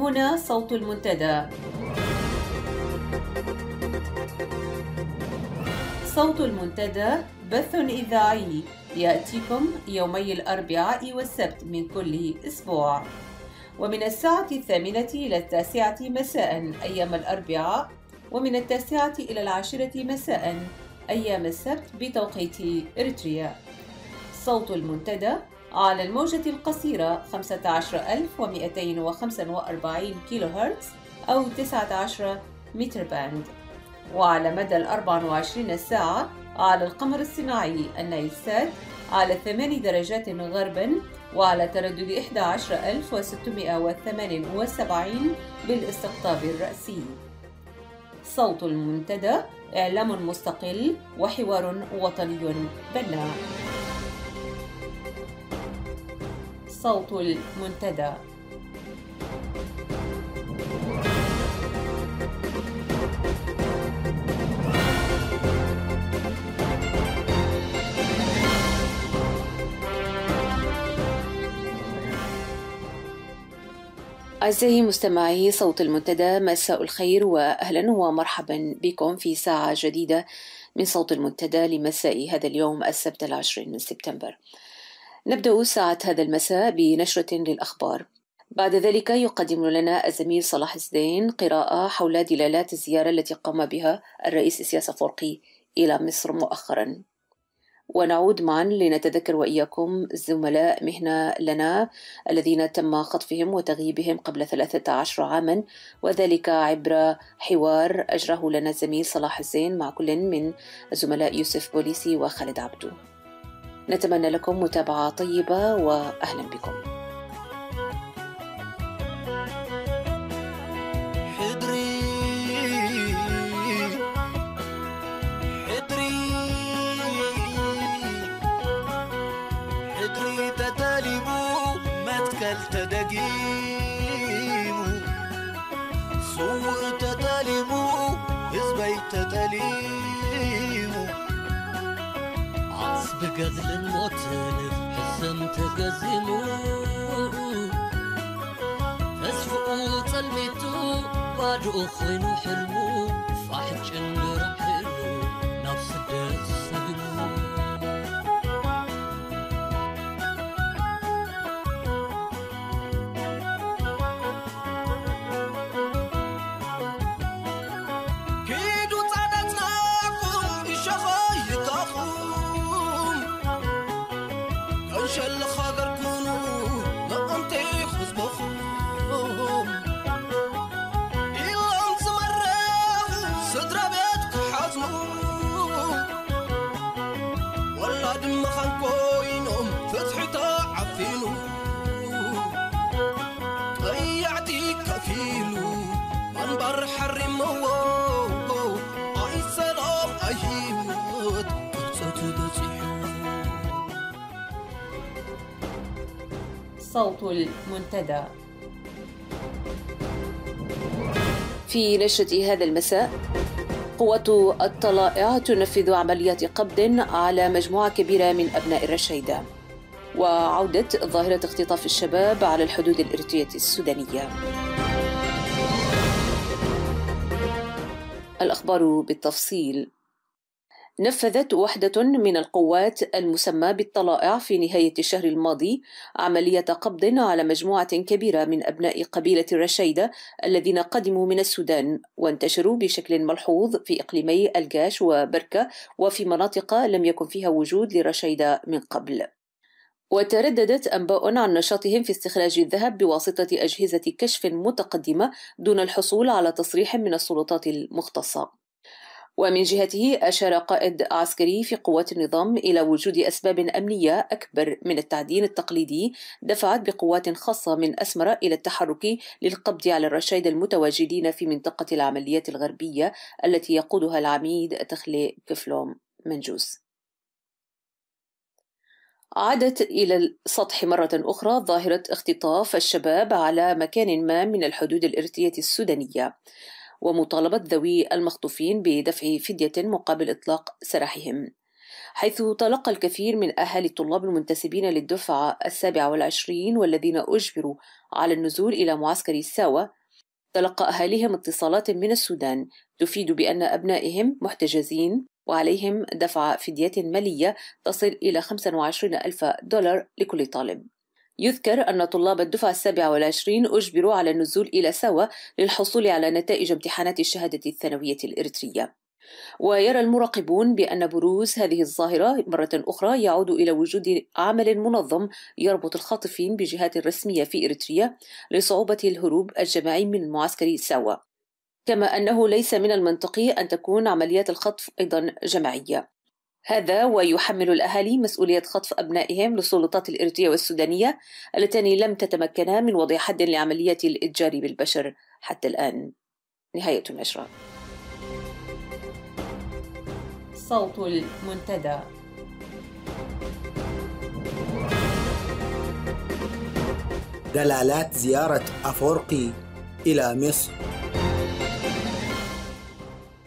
هنا صوت المنتدى. صوت المنتدى بث إذاعي يأتيكم يومي الأربعاء والسبت من كل أسبوع، ومن الساعة 8 إلى 9 مساء أيام الأربعاء، ومن 9 إلى 10 مساء أيام السبت بتوقيت إريتريا. صوت المنتدى على الموجة القصيرة 15245 كيلو هرتز أو 19 متر باند، وعلى مدى 24 ساعة على القمر الصناعي النايلسات على 8 درجات غرباً وعلى تردد 11678 بالاستقطاب الرأسي. صوت المنتدى إعلام مستقل وحوار وطني بناء. صوت المنتدى. أعزائي مستمعي صوت المنتدى، مساء الخير وأهلا ومرحبا بكم في ساعة جديدة من صوت المنتدى لمساء هذا اليوم السبت 20 من سبتمبر. نبدأ ساعة هذا المساء بنشرة للأخبار. بعد ذلك يقدم لنا الزميل صلاح الزين قراءة حول دلالات الزيارة التي قام بها الرئيس إسياس أفورقي إلى مصر مؤخرا، ونعود معا لنتذكر وإياكم زملاء مهنة لنا الذين تم خطفهم وتغييبهم قبل 13 عاما، وذلك عبر حوار أجره لنا الزميل صلاح الزين مع كل من الزملاء يوسف بوليسي وخالد عبدو. نتمنى لكم متابعة طيبة وأهلا بكم. تدقيمو سوء تتلمو هزبي تتليمو عصب قتل الموتن حسن تقزمو تسفقو تلميتو بعد أخوين حلمو فاحد جنر حلو نفس الدس سقمو صوت المنتدى. في نشرة هذا المساء، قوات الطلائع تنفذ عمليات قبض على مجموعة كبيرة من أبناء الرشيدة، وعودة ظاهرة اختطاف الشباب على الحدود الإريترية السودانية. الأخبار بالتفصيل. نفذت وحدة من القوات المسمى بالطلائع في نهاية الشهر الماضي عملية قبض على مجموعة كبيرة من أبناء قبيلة الرشيدة الذين قدموا من السودان وانتشروا بشكل ملحوظ في إقليمي الجاش وبركة، وفي مناطق لم يكن فيها وجود للرشيدة من قبل. وترددت أنباء عن نشاطهم في استخراج الذهب بواسطة أجهزة كشف متقدمة دون الحصول على تصريح من السلطات المختصة. ومن جهته أشار قائد عسكري في قوات النظام إلى وجود أسباب أمنية أكبر من التعدين التقليدي دفعت بقوات خاصة من أسمرة إلى التحرك للقبض على الرشايد المتواجدين في منطقة العمليات الغربية التي يقودها العميد تخلي كفلوم منجوس. عادت إلى السطح مرة أخرى ظاهرة اختطاف الشباب على مكان ما من الحدود الإريترية السودانية، ومطالبة ذوي المخطوفين بدفع فدية مقابل إطلاق سراحهم. حيث تلقى الكثير من أهالي الطلاب المنتسبين للدفعة 27 والذين أجبروا على النزول إلى معسكر ساوة تلقى أهاليهم اتصالات من السودان تفيد بأن أبنائهم محتجزين وعليهم دفع فدية مالية تصل إلى 25,000 دولار لكل طالب. يذكر أن طلاب الدفعة 27 أجبروا على النزول إلى ساوة للحصول على نتائج امتحانات الشهادة الثانوية الإريترية. ويرى المراقبون بأن بروز هذه الظاهرة مرة أخرى يعود إلى وجود عمل منظم يربط الخاطفين بجهات رسمية في إريتريا لصعوبة الهروب الجماعي من معسكر ساوة، كما أنه ليس من المنطقي أن تكون عمليات الخطف أيضا جماعية. هذا ويحمل الأهالي مسؤولية خطف أبنائهم للسلطات الإريترية والسودانية اللتان لم تتمكنا من وضع حد لعملية الإتجار بالبشر حتى الآن. نهاية النشرة. صوت المنتدى. دلالات زيارة أفورقي إلى مصر.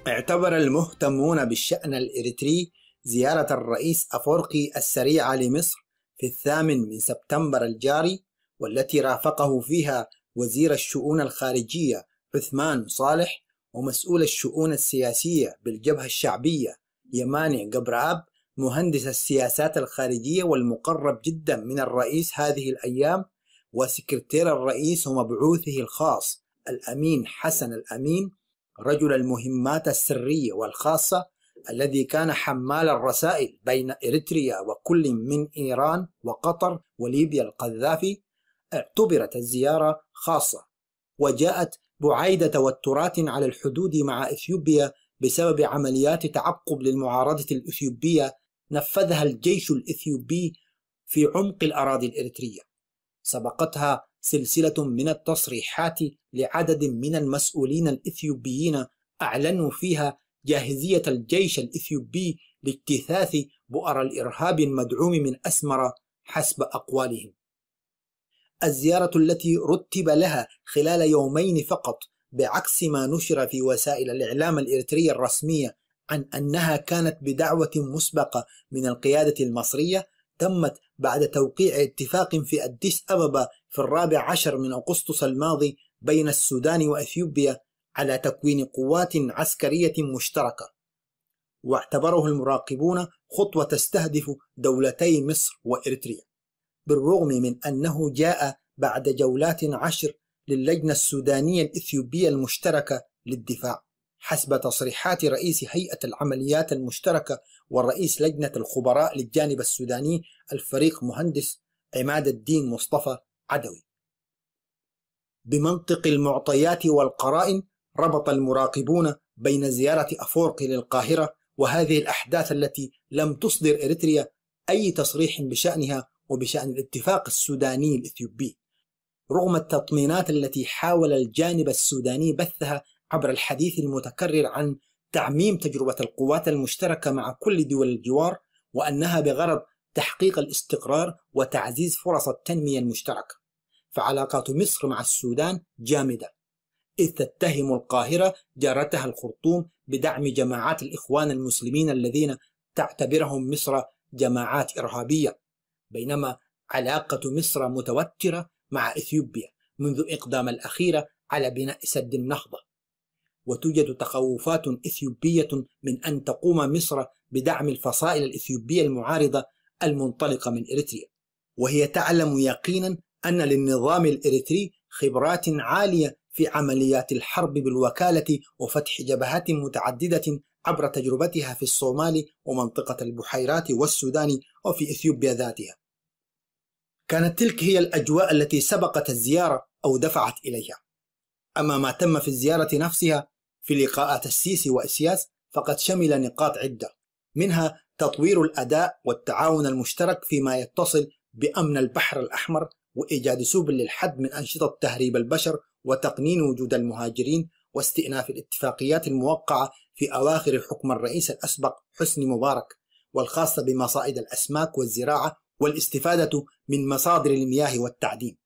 اعتبر المهتمون بالشأن الإريتري زيارة الرئيس أفورقي السريعة لمصر في 8 سبتمبر الجاري، والتي رافقه فيها وزير الشؤون الخارجية عثمان صالح ومسؤول الشؤون السياسية بالجبهة الشعبية يماني قبراب، مهندس السياسات الخارجية والمقرب جدا من الرئيس هذه الأيام، وسكرتير الرئيس ومبعوثه الخاص الأمين حسن الأمين، رجل المهمات السرية والخاصة الذي كان حمال الرسائل بين إريتريا وكل من إيران وقطر وليبيا القذافي. اعتبرت الزيارة خاصة وجاءت بعيد توترات على الحدود مع إثيوبيا بسبب عمليات تعقب للمعارضة الإثيوبية نفذها الجيش الإثيوبي في عمق الأراضي الإريترية. سبقتها سلسلة من التصريحات لعدد من المسؤولين الإثيوبيين أعلنوا فيها جاهزية الجيش الإثيوبي لاجتثاث بؤر الإرهاب المدعوم من أسمرة حسب أقوالهم. الزيارة التي رتب لها خلال يومين فقط، بعكس ما نشر في وسائل الإعلام الإريترية الرسمية عن أنها كانت بدعوة مسبقة من القيادة المصرية، تمت بعد توقيع اتفاق في أديس أبابا في 14 أغسطس الماضي بين السودان وإثيوبيا على تكوين قوات عسكرية مشتركة. واعتبره المراقبون خطوة تستهدف دولتي مصر وإريتريا، بالرغم من أنه جاء بعد جولات 10 للجنة السودانية الإثيوبية المشتركة للدفاع، حسب تصريحات رئيس هيئة العمليات المشتركة ورئيس لجنة الخبراء للجانب السوداني الفريق مهندس عماد الدين مصطفى عدوي. بمنطق المعطيات والقرائن، ربط المراقبون بين زيارة أفورقي للقاهرة وهذه الأحداث التي لم تصدر إريتريا أي تصريح بشأنها وبشأن الاتفاق السوداني الإثيوبي، رغم التطمينات التي حاول الجانب السوداني بثها عبر الحديث المتكرر عن تعميم تجربة القوات المشتركة مع كل دول الجوار، وأنها بغرض تحقيق الاستقرار وتعزيز فرص التنمية المشتركة. فعلاقات مصر مع السودان جامدة، إذ تتهم القاهرة جارتها الخرطوم بدعم جماعات الإخوان المسلمين الذين تعتبرهم مصر جماعات إرهابية، بينما علاقة مصر متوترة مع إثيوبيا منذ إقدام الأخيرة على بناء سد النهضة. وتوجد تخوفات إثيوبية من أن تقوم مصر بدعم الفصائل الإثيوبية المعارضة المنطلقة من إريتريا، وهي تعلم يقينا أن للنظام الإريتري خبرات عالية في عمليات الحرب بالوكالة وفتح جبهات متعددة عبر تجربتها في الصومال ومنطقة البحيرات والسودان وفي إثيوبيا ذاتها. كانت تلك هي الأجواء التي سبقت الزيارة أو دفعت إليها. أما ما تم في الزيارة نفسها في لقاءات السيسي وإسياس فقد شمل نقاط عدة، منها تطوير الأداء والتعاون المشترك فيما يتصل بأمن البحر الأحمر وإيجاد سبل للحد من أنشطة تهريب البشر وتقنين وجود المهاجرين، واستئناف الاتفاقيات الموقعة في أواخر حكم الرئيس الأسبق حسني مبارك، والخاصة بمصائد الأسماك والزراعة والاستفادة من مصادر المياه والتعدين.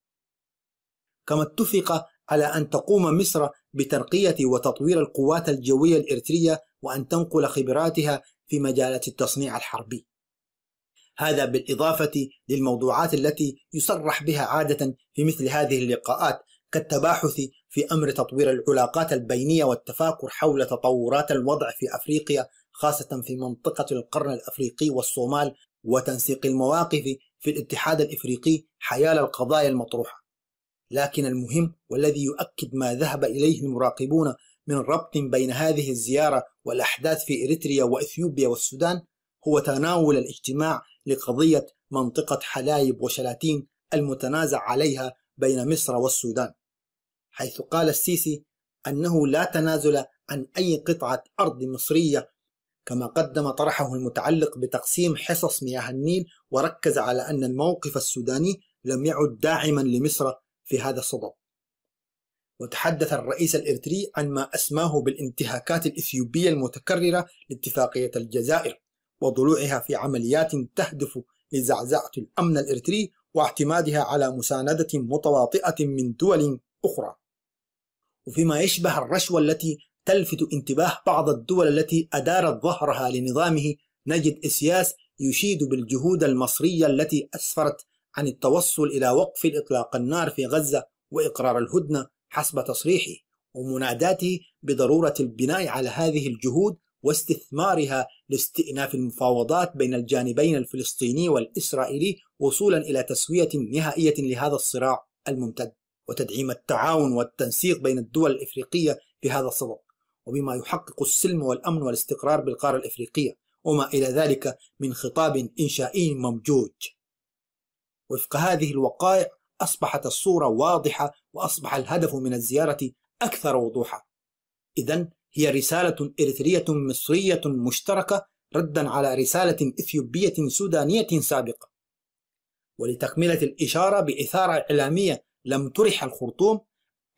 كما اتفق على أن تقوم مصر بترقية وتطوير القوات الجوية الإريترية وأن تنقل خبراتها في مجالات التصنيع الحربي. هذا بالإضافة للموضوعات التي يصرح بها عادة في مثل هذه اللقاءات، كالتباحث في أمر تطوير العلاقات البينية والتفاكر حول تطورات الوضع في أفريقيا، خاصة في منطقة القرن الأفريقي والصومال، وتنسيق المواقف في الاتحاد الإفريقي حيال القضايا المطروحة. لكن المهم والذي يؤكد ما ذهب إليه المراقبون من ربط بين هذه الزيارة والأحداث في إريتريا وإثيوبيا والسودان هو تناول الاجتماع لقضية منطقة حلايب وشلاتين المتنازع عليها بين مصر والسودان، حيث قال السيسي أنه لا تنازل عن أي قطعة أرض مصرية، كما قدم طرحه المتعلق بتقسيم حصص مياه النيل، وركز على أن الموقف السوداني لم يعد داعما لمصر في هذا الصدد. وتحدث الرئيس الإريتري عن ما أسماه بالانتهاكات الإثيوبية المتكررة لاتفاقية الجزائر وضلوعها في عمليات تهدف لزعزعة الأمن الإريتري واعتمادها على مساندة متواطئة من دول أخرى. وفيما يشبه الرشوة التي تلفت انتباه بعض الدول التي أدارت ظهرها لنظامه، نجد إسياس يشيد بالجهود المصرية التي أسفرت عن التوصل إلى وقف إطلاق النار في غزة وإقرار الهدنة حسب تصريحه، ومناداته بضرورة البناء على هذه الجهود واستثمارها لاستئناف المفاوضات بين الجانبين الفلسطيني والإسرائيلي وصولا إلى تسوية نهائية لهذا الصراع الممتد، وتدعيم التعاون والتنسيق بين الدول الإفريقية في هذا الصدد، وبما يحقق السلم والأمن والاستقرار بالقارة الإفريقية، وما إلى ذلك من خطاب إنشائي ممجوج. وفق هذه الوقائع أصبحت الصورة واضحة، وأصبح الهدف من الزيارة أكثر وضوحا. إذن هي رسالة إريترية مصرية مشتركة ردا على رسالة إثيوبية سودانية سابقة. ولتكملة الإشارة بإثارة إعلامية لم ترح الخرطوم،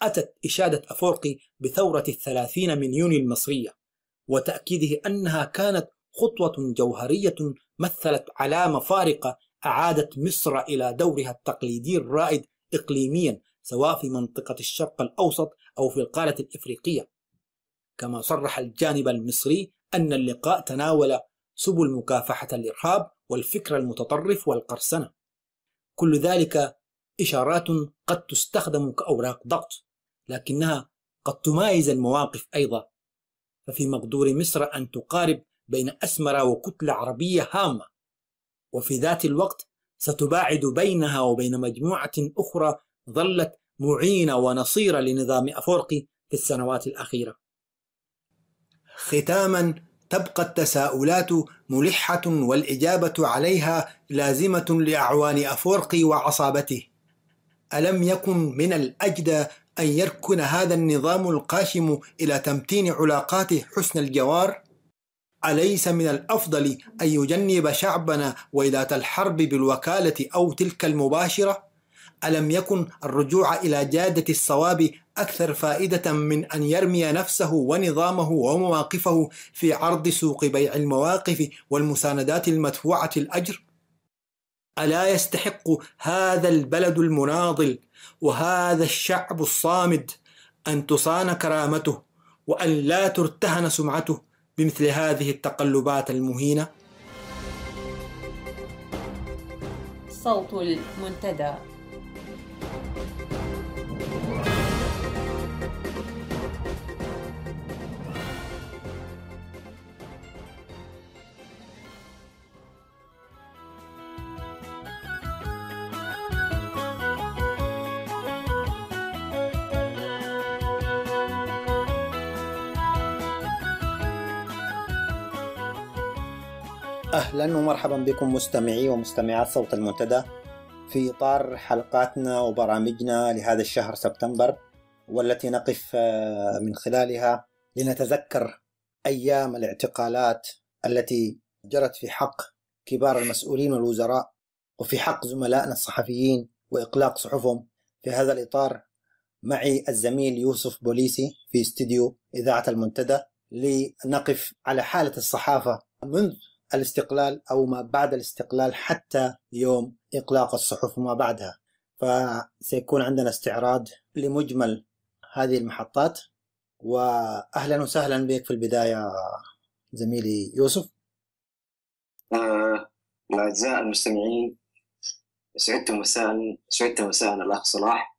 أتت إشادة أفورقي بثورة 30 من يونيو المصرية، وتأكيده أنها كانت خطوة جوهرية مثلت علامة فارقة أعادت مصر إلى دورها التقليدي الرائد إقليميا، سواء في منطقة الشرق الأوسط أو في القارة الإفريقية. كما صرح الجانب المصري أن اللقاء تناول سبل مكافحة الإرهاب والفكر المتطرف والقرصنة، كل ذلك إشارات قد تستخدم كأوراق ضغط، لكنها قد تمايز المواقف أيضا. ففي مقدور مصر أن تقارب بين أسمرة وكتلة عربية هامة، وفي ذات الوقت ستباعد بينها وبين مجموعة أخرى ظلت معينة ونصيرة لنظام أفورقي في السنوات الأخيرة. ختاما، تبقى التساؤلات ملحة والإجابة عليها لازمة لأعوان أفورقي وعصابته. ألم يكن من الأجدى أن يركن هذا النظام القاشم إلى تمتين علاقات حسن الجوار؟ أليس من الأفضل أن يجنب شعبنا ويلات الحرب بالوكالة أو تلك المباشرة؟ ألم يكن الرجوع إلى جادة الصواب أكثر فائدة من أن يرمي نفسه ونظامه ومواقفه في عرض سوق بيع المواقف والمساندات المدفوعة الأجر؟ ألا يستحق هذا البلد المناضل وهذا الشعب الصامد أن تصان كرامته وأن لا ترتهن سمعته بمثل هذه التقلبات المهينة؟ صوت المنتدى. أهلا ومرحبا بكم مستمعي ومستمعات صوت المنتدى في إطار حلقاتنا وبرامجنا لهذا الشهر سبتمبر، والتي نقف من خلالها لنتذكر أيام الاعتقالات التي جرت في حق كبار المسؤولين والوزراء وفي حق زملائنا الصحفيين وإقلاق صحفهم. في هذا الإطار معي الزميل يوسف بوليسي في استديو إذاعة المنتدى لنقف على حالة الصحافة منذ الاستقلال أو ما بعد الاستقلال حتى يوم إقلاق الصحف وما بعدها. فسيكون عندنا استعراض لمجمل هذه المحطات. وأهلا وسهلا بك في البداية زميلي يوسف. الأعزاء المستمعين، سعدت مساء الأخ صلاح.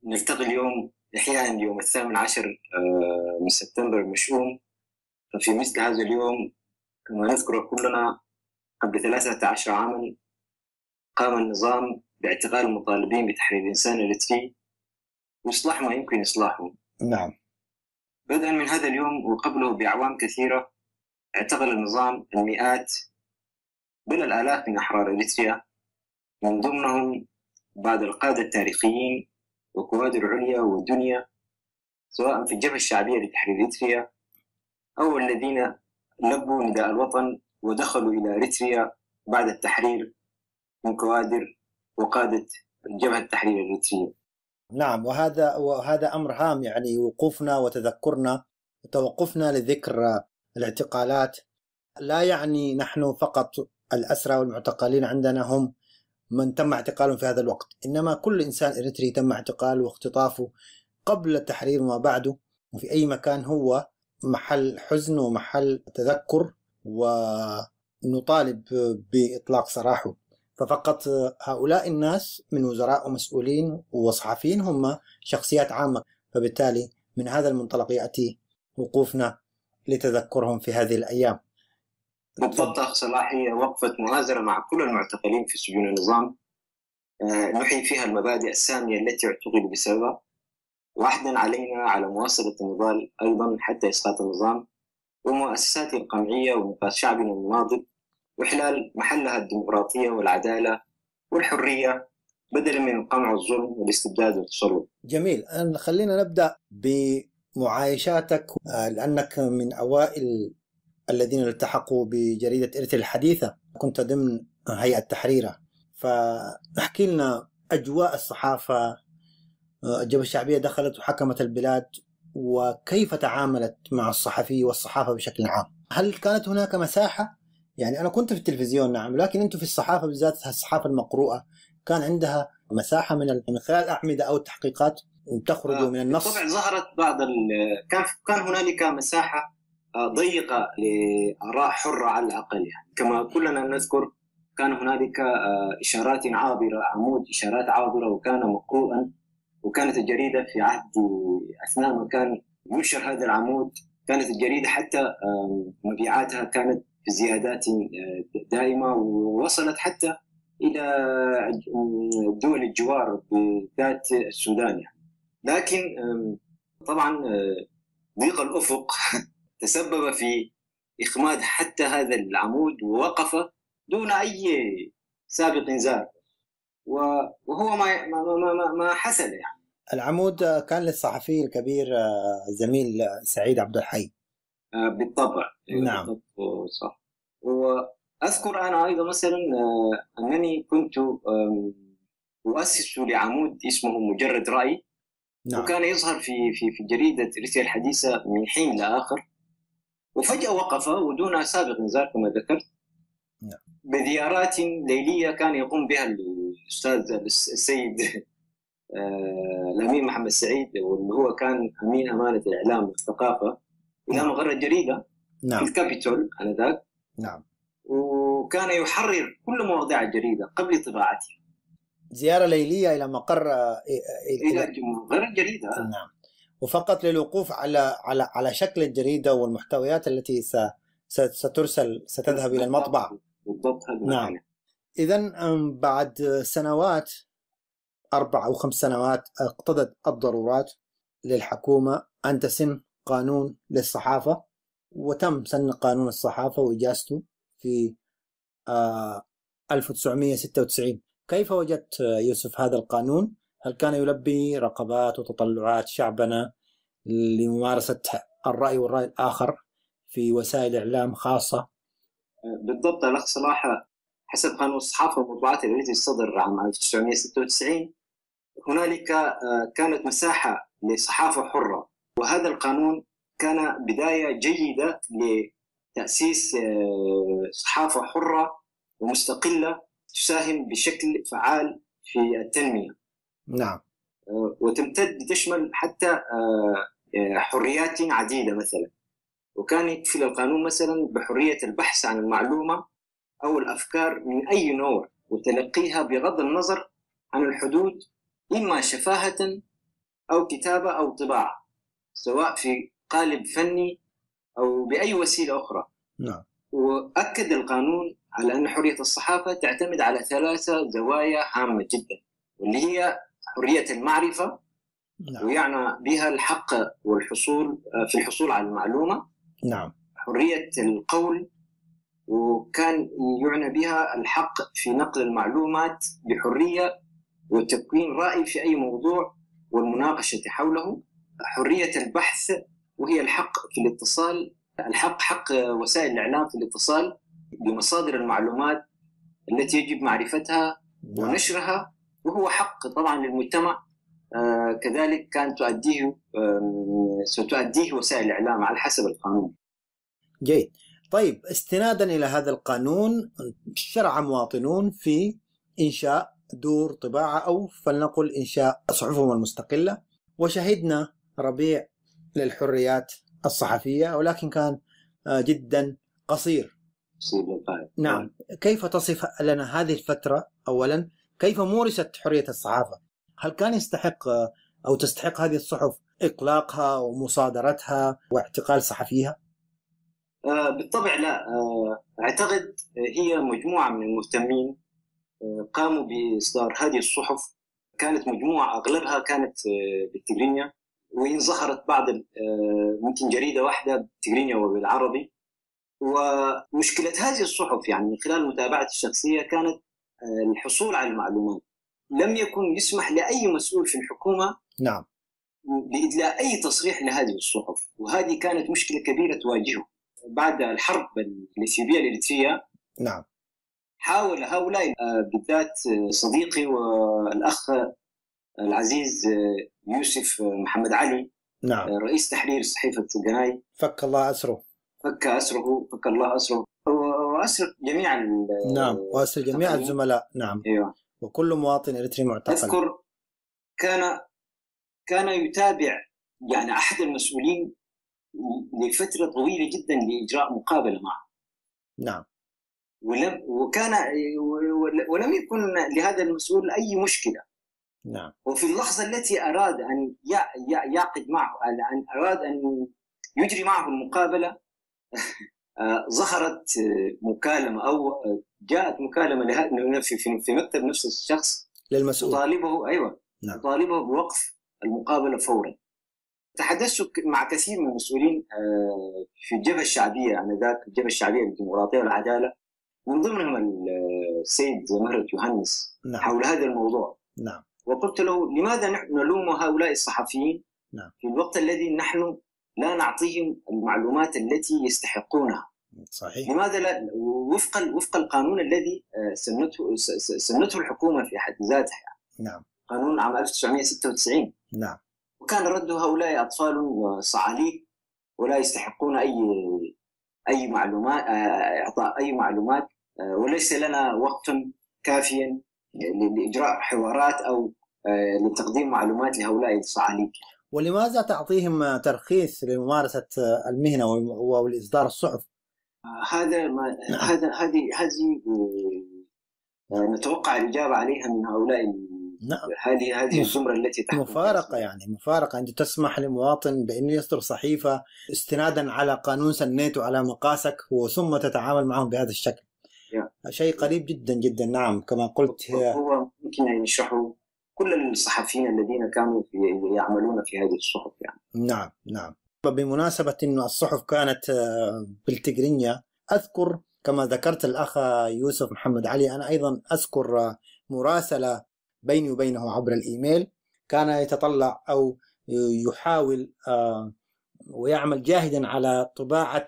نلتقي اليوم إحياء يوم 18 من سبتمبر المشؤوم. ففي مثل هذا اليوم كما نذكر كلنا قبل 13 عاما قام النظام باعتقال المطالبين بتحرير الإنسان الإريتري وإصلاح ما يمكن إصلاحه. نعم. بدءا من هذا اليوم وقبله بأعوام كثيرة اعتقل النظام المئات بل الآلاف من أحرار إريتريا، من ضمنهم بعض القادة التاريخيين وكوادر عليا والدنيا، سواء في الجبهة الشعبية لتحرير إريتريا أو الذين لبوا نداء الوطن ودخلوا إلى إريتريا بعد التحرير من كوادر وقادة جبهة التحرير الإريترية. نعم، وهذا أمر هام، يعني وقوفنا وتذكرنا وتوقفنا لذكر الاعتقالات لا يعني نحن فقط الأسرى والمعتقلين عندنا هم من تم اعتقالهم في هذا الوقت، إنما كل إنسان إريتري تم اعتقاله واختطافه قبل التحرير وما بعده، وفي أي مكان هو محل حزن ومحل تذكر، ونطالب بإطلاق سراحه. ففقط هؤلاء الناس من وزراء ومسؤولين وصحفيين هم شخصيات عامة، فبالتالي من هذا المنطلق يأتي وقوفنا لتذكرهم في هذه الأيام. بالضبط أخ صلاح، هي وقفة مؤازرة مع كل المعتقلين في سجون النظام، نحيي فيها المبادئ السامية التي اعتقلوا بسببها، وحدا علينا على مواصلة النضال أيضا حتى إسقاط النظام ومؤسساته القمعية ونقاط شعبنا المناضل، وإحلال محلها الديمقراطية والعدالة والحرية بدلا من القمع والظلم والاستبداد والتسلط. جميل. خلينا نبدأ بمعايشاتك، لأنك من أوائل الذين التحقوا بجريدة إريتريا الحديثة، كنت ضمن هيئة تحريرها، فاحكي لنا أجواء الصحافة. الجبهة الشعبية دخلت وحكمت البلاد، وكيف تعاملت مع الصحفي والصحافة بشكل عام؟ هل كانت هناك مساحة؟ يعني أنا كنت في التلفزيون نعم، لكن أنتم في الصحافة بالذات الصحافة المقروءة كان عندها مساحة من خلال الأعمدة أو التحقيقات تخرج من النص؟ طبعا ظهرت كان هنالك مساحة ضيقة لآراء حرة على الأقل، يعني كما كلنا نذكر كان هنالك إشارات عابرة، عمود إشارات عابرة وكان مقروءا، وكانت الجريدة في عهد أثناء ما كان ينشر هذا العمود كانت الجريدة حتى مبيعاتها كانت في زيادات دائمة، ووصلت حتى إلى دول الجوار بالذات السودان يعني. لكن طبعا ضيق الأفق تسبب في إخماد حتى هذا العمود، ووقف دون أي سابق إنذار، وهو ما حصل يعني. العمود كان للصحفي الكبير زميل سعيد عبد الحي. بالطبع. نعم. بالطبع صح. وأذكر أنا أيضا مثلا أنني كنت أؤسس لعمود اسمه مجرد رأي. نعم. وكان يظهر في جريدة إريتريا الحديثة من حين لآخر، وفجأة وقف ودون سابق إنذار كما ذكرت. نعم. بزيارات ليلية كان يقوم بها الأستاذ السيد الأمين محمد سعيد، واللي هو كان أمين أمانة الإعلام والثقافة، إلى مقر الجريدة. نعم. في الكابيتول آنذاك. نعم. وكان يحرر كل مواضيع الجريدة قبل طباعتها. زيارة ليلية إلى مقر مقر الجريدة. نعم. وفقط للوقوف على شكل الجريدة والمحتويات التي سترسل ستذهب إلى المطبعة. بالضبط. نعم. إذن بعد سنوات 4 أو 5 سنوات اقتضت الضرورات للحكومة أن تسن قانون للصحافة، وتم سن قانون الصحافة وإجازته في 1996. كيف وجدت يوسف هذا القانون؟ هل كان يلبي رغبات وتطلعات شعبنا لممارسة الرأي والرأي الآخر في وسائل إعلام خاصة؟ بالضبط الأخ صلاح، حسب قانون الصحافة والمطبوعات الذي صدر عام 1996 هنالك كانت مساحة لصحافة حرة، وهذا القانون كان بداية جيدة لتأسيس صحافة حرة ومستقلة تساهم بشكل فعال في التنمية. نعم. وتمتد تشمل حتى حريات عديدة مثلا، وكان يكفل القانون مثلا بحرية البحث عن المعلومة أو الأفكار من أي نوع وتلقيها بغض النظر عن الحدود، إما شفاهة أو كتابة أو طباعة، سواء في قالب فني أو بأي وسيلة أخرى. نعم. وأكد القانون على أن حرية الصحافة تعتمد على 3 زوايا هامة جدا، واللي هي حرية المعرفة، نعم. ويعنى بها الحق والحصول في الحصول على المعلومة. نعم. حرية القول، وكان يعنى بها الحق في نقل المعلومات بحرية وتكوين رأي في أي موضوع والمناقشة حوله. حرية البحث، وهي الحق في الاتصال، حق وسائل الإعلام في الاتصال بمصادر المعلومات التي يجب معرفتها ونشرها، وهو حق طبعا للمجتمع. كذلك كان ستؤديه وسائل الإعلام على حسب القانون. جيد. طيب، استنادا إلى هذا القانون شرع مواطنون في إنشاء دور طباعة، أو فلنقل إنشاء صحفهم المستقلة، وشهدنا ربيع للحريات الصحفية، ولكن كان جدا قصير. نعم. كيف تصف لنا هذه الفترة؟ أولا، كيف مورست حرية الصحافة؟ هل كان يستحق أو تستحق هذه الصحف إطلاقها ومصادرتها واعتقال صحفيها؟ بالطبع لا. أعتقد هي مجموعة من المهتمين قاموا بإصدار هذه الصحف. كانت مجموعة أغلبها كانت بالتجرينيا، وإن ظهرت بعض ممكن جريدة واحدة بالتجرينيا وبالعربي. ومشكلة هذه الصحف يعني من خلال متابعة الشخصية كانت الحصول على المعلومات. لم يكن يسمح لأي مسؤول في الحكومة نعم بإدلاء أي تصريح لهذه الصحف، وهذه كانت مشكلة كبيرة تواجهه. بعد الحرب الإثيوبية الإريترية نعم حاول هؤلاء بالذات صديقي والأخ العزيز يوسف محمد علي، نعم رئيس تحرير صحيفة جناي، فك الله أسره، فك الله أسره، وأسر جميع نعم، وأسر جميع الزملاء. نعم. أيوة. وكل مواطن إريتري معتقل. أذكر كان يتابع يعني أحد المسؤولين لفترة طويلة جدا لإجراء مقابلة معه. نعم. ولم يكن لهذا المسؤول أي مشكلة. نعم. وفي اللحظة التي أراد أن يعقد معه، أن أراد أن يجري معه المقابلة، ظهرت مكالمة أو جاءت مكالمة في مكتب نفس الشخص للمسؤول تطالبه، أيوة، نعم، تطالبه بوقف المقابلة فورا. تحدثت مع كثير من المسؤولين في الجبهة الشعبية آنذاك، الجبهة الشعبية للديمقراطية والعدالة، من ضمنهم السيد مهرة يوهنس، نعم، حول هذا الموضوع. نعم. وقلت له: لماذا نحن نلوم هؤلاء الصحفيين نعم. في الوقت الذي نحن لا نعطيهم المعلومات التي يستحقونها؟ صحيح. لماذا لا؟ وفق القانون الذي سنته الحكومة في حد ذاتها، يعني. نعم. قانون عام 1996. نعم. وكان رد هؤلاء أطفال صعاليك ولا يستحقون أي معلومات، إعطاء أي معلومات، وليس لنا وقت كافيا لإجراء حوارات أو لتقديم معلومات لهؤلاء الصعاليك. ولماذا تعطيهم ترخيص لممارسة المهنة والإصدار الصحف؟ هذه نتوقع الإجابة عليها من هؤلاء. نعم. هذه الزمرة التي تحكم. مفارقة، يعني مفارقة أن تسمح لمواطن بأنه يصدر صحيفة استنادا على قانون سنيته على مقاسك وثم تتعامل معهم بهذا الشكل. شيء قريب جدا جدا. نعم، كما قلت هو ممكن أن يشرحوا كل الصحفيين الذين كانوا يعملون في هذه الصحف يعني. نعم نعم. بمناسبة أن الصحف كانت بالتجرينيا، أذكر كما ذكرت الأخ يوسف محمد علي، أنا أيضا أذكر مراسلة بيني وبينه عبر الإيميل. كان يتطلع أو يحاول ويعمل جاهدا على طباعة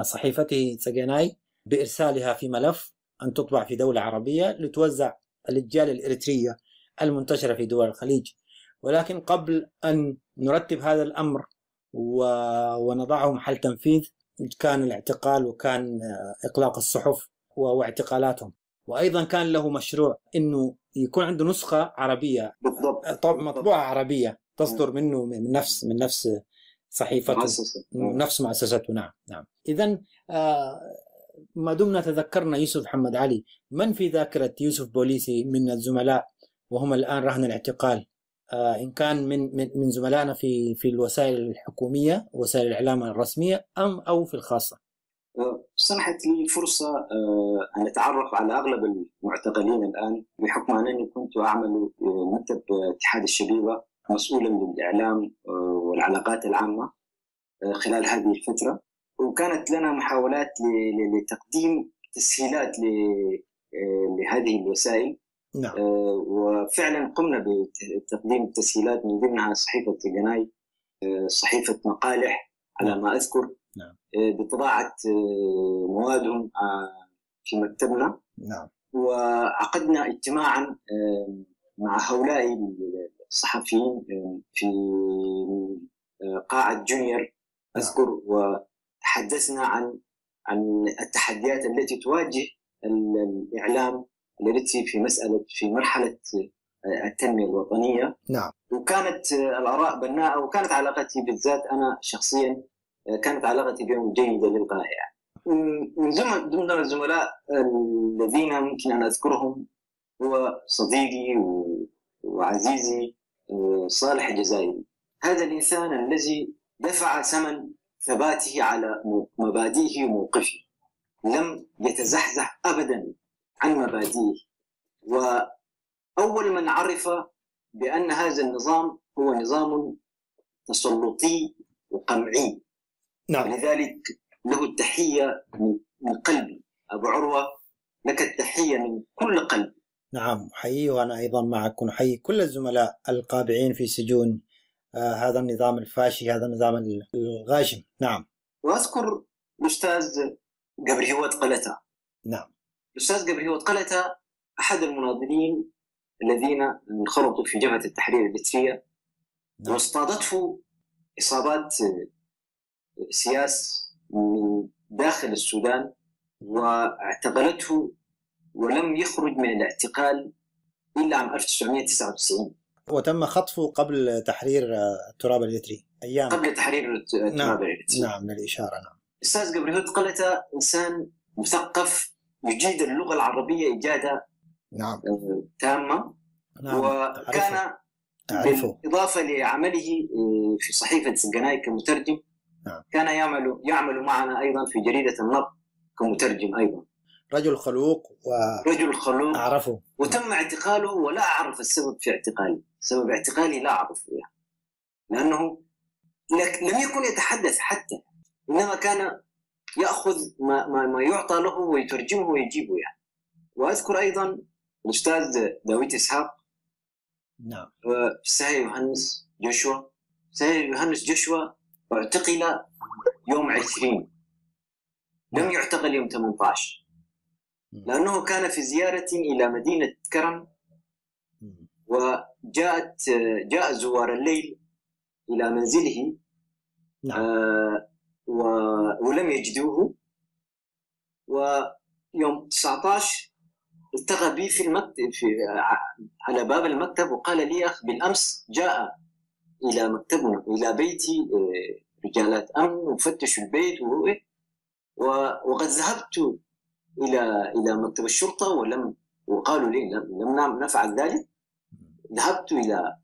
صحيفته سجناي بإرسالها في ملف أن تطبع في دولة عربية لتوزع الأجيال الإريترية المنتشرة في دول الخليج. ولكن قبل أن نرتب هذا الأمر ونضعه محل تنفيذ، كان الاعتقال وكان إغلاق الصحف واعتقالاتهم. وأيضا كان له مشروع أنه يكون عنده نسخة عربية مطبوعة عربية تصدر منه من نفس صحيفته، نفس مؤسسته. نعم نعم. إذن ما دمنا تذكرنا يوسف محمد علي، من في ذاكرة يوسف بوليسي من الزملاء وهم الآن رهن الاعتقال، إن كان من زملائنا في الوسائل الحكومية وسائل الإعلام الرسمية أو في الخاصة؟ سنحت لي فرصة أن أتعرف على أغلب المعتقلين الآن، بحكم أنني كنت أعمل مكتب اتحاد الشبيبة مسؤولا للإعلام والعلاقات العامة خلال هذه الفترة، وكانت لنا محاولات لتقديم تسهيلات لهذه الوسائل. نعم. وفعلا قمنا بتقديم التسهيلات، من ضمنها صحيفة جناي، صحيفة مقالح على ما أذكر. نعم. بطباعة موادهم في مكتبنا. نعم. وعقدنا اجتماعا مع هؤلاء الصحفيين في قاعة جونيور أذكر، وتحدثنا عن التحديات التي تواجه الإعلام التي في مرحلة التنمية الوطنية. نعم. وكانت الآراء بناءة، وكانت علاقتي بالذات أنا شخصيا كانت علاقتي بهم جيدة للغاية. من ضمن الزملاء الذين ممكن أن أذكرهم هو صديقي وعزيزي صالح الجزائري. هذا الإنسان الذي دفع ثمن ثباته على مبادئه وموقفه، لم يتزحزح أبدا عن مبادئه، وأول من عرف بأن هذا النظام هو نظام تسلطي وقمعي. نعم. لذلك له التحية من قلبي. أبو عروة، لك التحية من كل قلب. نعم، حيي، وأنا أيضا معك، ونحيي كل الزملاء القابعين في سجون هذا النظام الفاشي، هذا النظام الغاشم. نعم. وأذكر الأستاذ جبرهوت قلتا. نعم. الأستاذ جبرهوت قلتا أحد المناضلين الذين انخرطوا في جبهة التحرير الإريترية. نعم. واصطادته إصابات سياس من داخل السودان، واعتقلته ولم يخرج من الاعتقال إلا عام 1999. وتم خطفه قبل تحرير التراب الإريتري، أيام قبل تحرير التراب الإريتري. نعم، من الإشارة. نعم. الأستاذ جبرهوت قلتا إنسان مثقف يجيد اللغة العربية إجادة نعم تامة. نعم. وكان بالإضافة لعمله في صحيفة جناي كمترجم، نعم. كان يعمل معنا أيضا في جريدة النبض كمترجم أيضا. رجل خلوق رجل خلوق أعرفه. وتم اعتقاله ولا أعرف السبب في اعتقالي. سبب اعتقالي لا أعرفه يعني. لأنه لم يكن يتحدث حتى، إنما كان يأخذ ما يعطى له ويترجمه ويجيبه يعني. وأذكر أيضا الأستاذ داوود إسحاق. نعم. سهيل يوهنس جوشوا. سهيل يوهنس جوشوا اعتقل يوم 20، لم يعتقل يوم 18، لأنه كان في زيارة إلى مدينة كرم، وجاء زوار الليل إلى منزله. نعم. ولم يجدوه. ويوم 19 التقى بي في المكتب على باب المكتب، وقال لي: أخ، بالأمس جاء إلى مكتبنا إلى بيتي رجالات أمن وفتشوا البيت، وقد ذهبت إلى مكتب الشرطة وقالوا لي لم نفعل ذلك. ذهبت إلى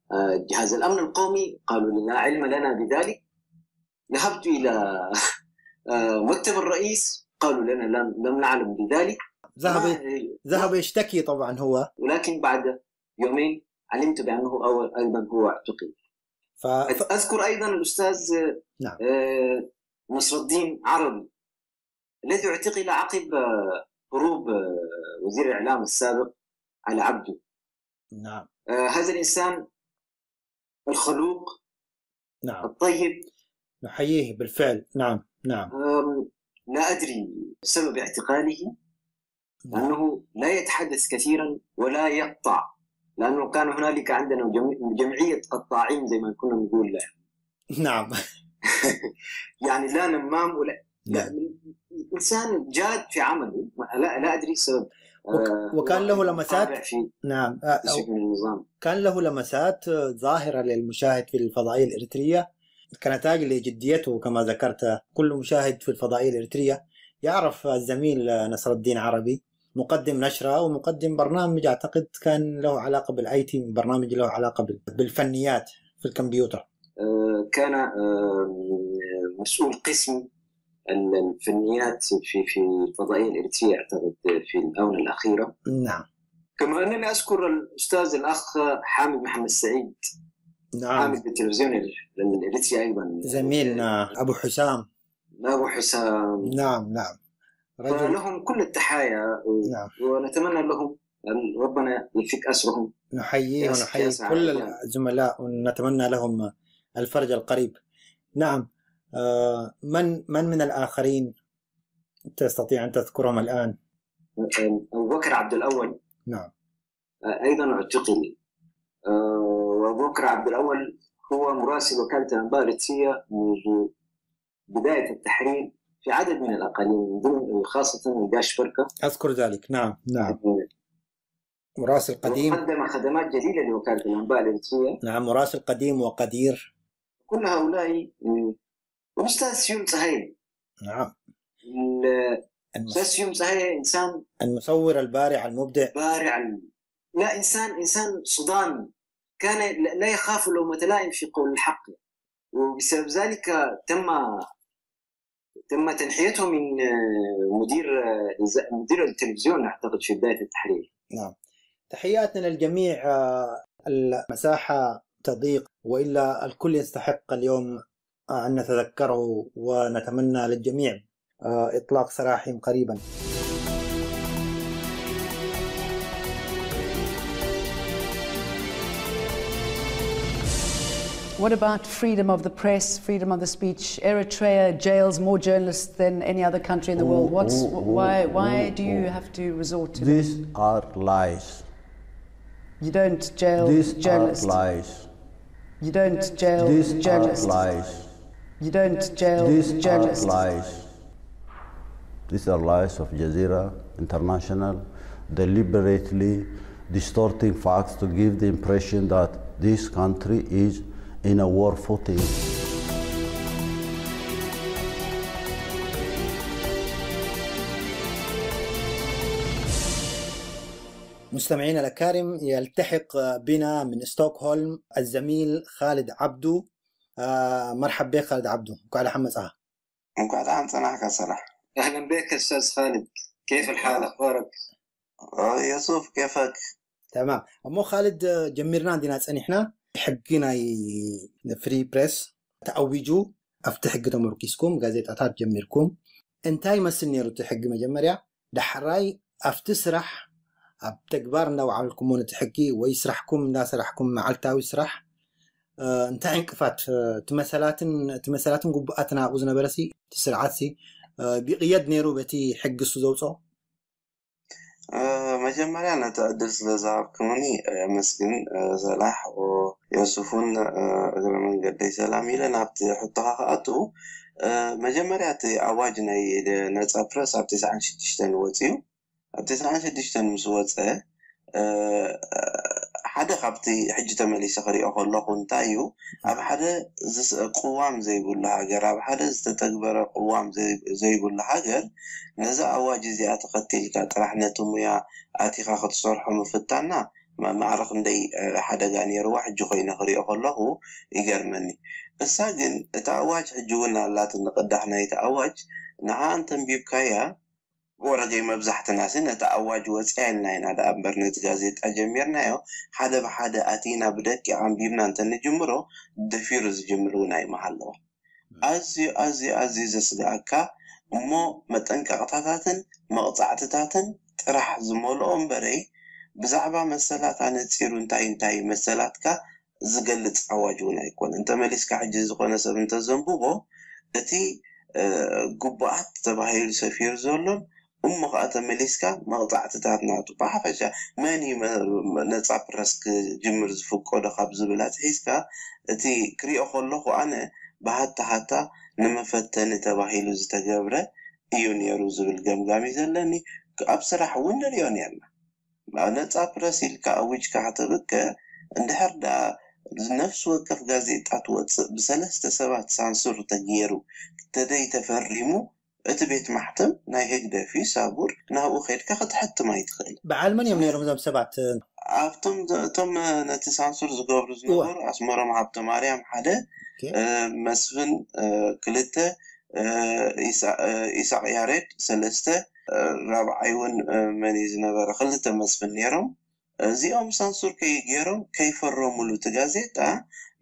جهاز الأمن القومي، قالوا لي لا علم لنا بذلك. ذهبت إلى مكتب الرئيس، قالوا لنا لم نعلم بذلك. ذهب يشتكي طبعا هو، ولكن بعد يومين علمت بأنه أيضا هو اعتقل. أذكر أيضا الأستاذ نعم. نصر الدين عربي الذي اعتقل عقب هروب وزير الإعلام السابق على عبده. نعم. هذا الإنسان الخلوق. نعم. الطيب، نحييه بالفعل. نعم. نعم. لا أدري سبب اعتقاله، لأنه لا يتحدث كثيرا ولا يقطع، لأنه كان هنالك عندنا جمعية قطاعين زي ما كنا نقول. نعم. يعني لا نمام ولا إنسان جاد في عمله. لا أدري السبب. وكان له لمسات. نعم. كان له لمسات ظاهرة للمشاهد في الفضائية الإريترية كنتاج لجديته. كما ذكرت، كل مشاهد في الفضائية الإريترية يعرف الزميل نصر الدين عربي مقدم نشرة ومقدم برنامج أعتقد كان له علاقة بالآي تي، برنامج له علاقة بالفنيات في الكمبيوتر. كان مسؤول قسم الفنيات في الفضائية الإريترية أعتقد في الآونة الأخيرة. نعم. كما أنني أذكر الأستاذ الأخ حامد محمد سعيد. نعم. حامد بالتلفزيون الإريتري أيضا، زميلنا أبو حسام. نعم. رجل لهم كل التحايا. نعم. ونتمنى لهم أن ربنا يفك أسرهم. نحيي كل الزملاء ونتمنى لهم الفرج القريب. نعم. من الآخرين تستطيع أن تذكرهم الآن؟ أبو بكر عبد الأول. نعم. أيضا اعتقل. وأبو بكر عبد الأول هو مراسل وكالة الأنباء الإريترية منذ بداية التحرير في عدد من الأقاليم، ضمن خاصة من داش بركة. أذكر ذلك. نعم. مراسل قديم. قدم خدمات جديدة لوكالة الأنباء الإريترية. نعم. مراسل قديم وقدير. كل هؤلاء. والأستاذ سيوم صهيب. نعم. الأستاذ سيوم صهيب إنسان المصور البارع المبدع. لا، إنسان صدامي، كان لا يخاف لومة لائم في قول الحق، وبسبب ذلك تم تنحيته من مدير التلفزيون أعتقد في بداية التحرير. نعم. تحياتنا للجميع. المساحة تضيق وإلا الكل يستحق اليوم أن نتذكره، ونتمنى للجميع إطلاق سراحهم قريبا. What about freedom of the press, freedom of the speech? Eritrea jails more journalists than any other country in the world. Why do you have to resort to these are lies? You don't jail journalists. These are lies. You don't jail journalists. These are lies. You don't jail journalists. These are lies. These are lies of Jazeera International, deliberately distorting facts to give the impression that this country is in a war footing. مستمعينا الأكارم، يلتحق بنا من ستوكهولم الزميل خالد عبدو. مرحب بك خالد عبدو. وقاعد حمد صح. وقاعد عم صنعك صلاح. أهلا بك أستاذ خالد، كيف الحال؟ أخبارك؟ يوسف كيفك؟ تمام. أمو خالد جميرنا عندنا نسأل إحنا حقنا فري بريس تأويجو أفتح قدام ركيسكم غازيتات جميركم انتاي مسني رتحق مجمريا دحراي أفتسرح أبتكبارنا وعملكم تحقي ويسرحكم ناس رحكم معلتا ويسرح انتاي انكفات تمثلات قبقاتنا غوزنا برسي تسرعاتي بقياد نيرو بتي حق السوزوصو. مجمريا نتعدل سلازعبكمني مسكين صلاح ويوسفون أقل من قدي سلامي لنا حطها خاطو. مجمريا أواجنا نتسا برس عبتي سعان شدشتن وطيو عبتي سعان شدشتن مسوطة حدا خبتي حجة مليسة خريقه الله انتايو أب حدا قوام زي يقول لها جر أب حدا استتكبر قوام زي يقول لها جر نزا أواجي زي أتقتل كاترحنا توميا أتيخا خد صرح مفتنا ما عرف ندي حدا جاني يروح جوخينا خريقه الله يجرمني الساجن تأواج حجونا لا تنقدحنا يتأواج نعان تنبيب كايا ورجع مبزحت الناس إن تأواج وسائلنا إن هذا أمبرنت جازيت أجميرنا يو حدا بحدا أتينا بدك عم بيبنا أنت نجمره دفيرز جمرونا أي محله أزي زسداكا مو متنك قطعتاتن مقطعتاتن راح زمولهم بري بزعبة مسألات عن تصير انتاي مسألاتك زقلت أواجونا يكون أنت مليسك حجز قونا سبنت زنبوبو التي قبعات تبعي سفير زولون مقاطع مليسكا مقطعتات ناتو بحفشة ماني نتصاب راسك جمرز فوق ولا خبز بلات حيسكا تي كري أخلوه أنا حتى نما فتن تبعي زتجابره يونيرو زبل جمجامي زلني أبصراحة ونر يونيرنا ما نتصاب راسي كأويج كعتبك اندحر دا نفس وقف غازيتات بثلاثة سبعة سانسور تغييرو تدي تفرمو اتبيت محتم ناي هيك في سابور ناو خير كخد حتى ما يتخيل بعال من يوم نيرم زم سبعت تم نتسانسور زقبر زنبر أسمرهم عبد مريم حدا مسفن كلته إساق يارد سلسته رابع أيون مني زنبر خلته مسفن نيرم زيهم سانسور كي جيرم كيف الرملو تجازيت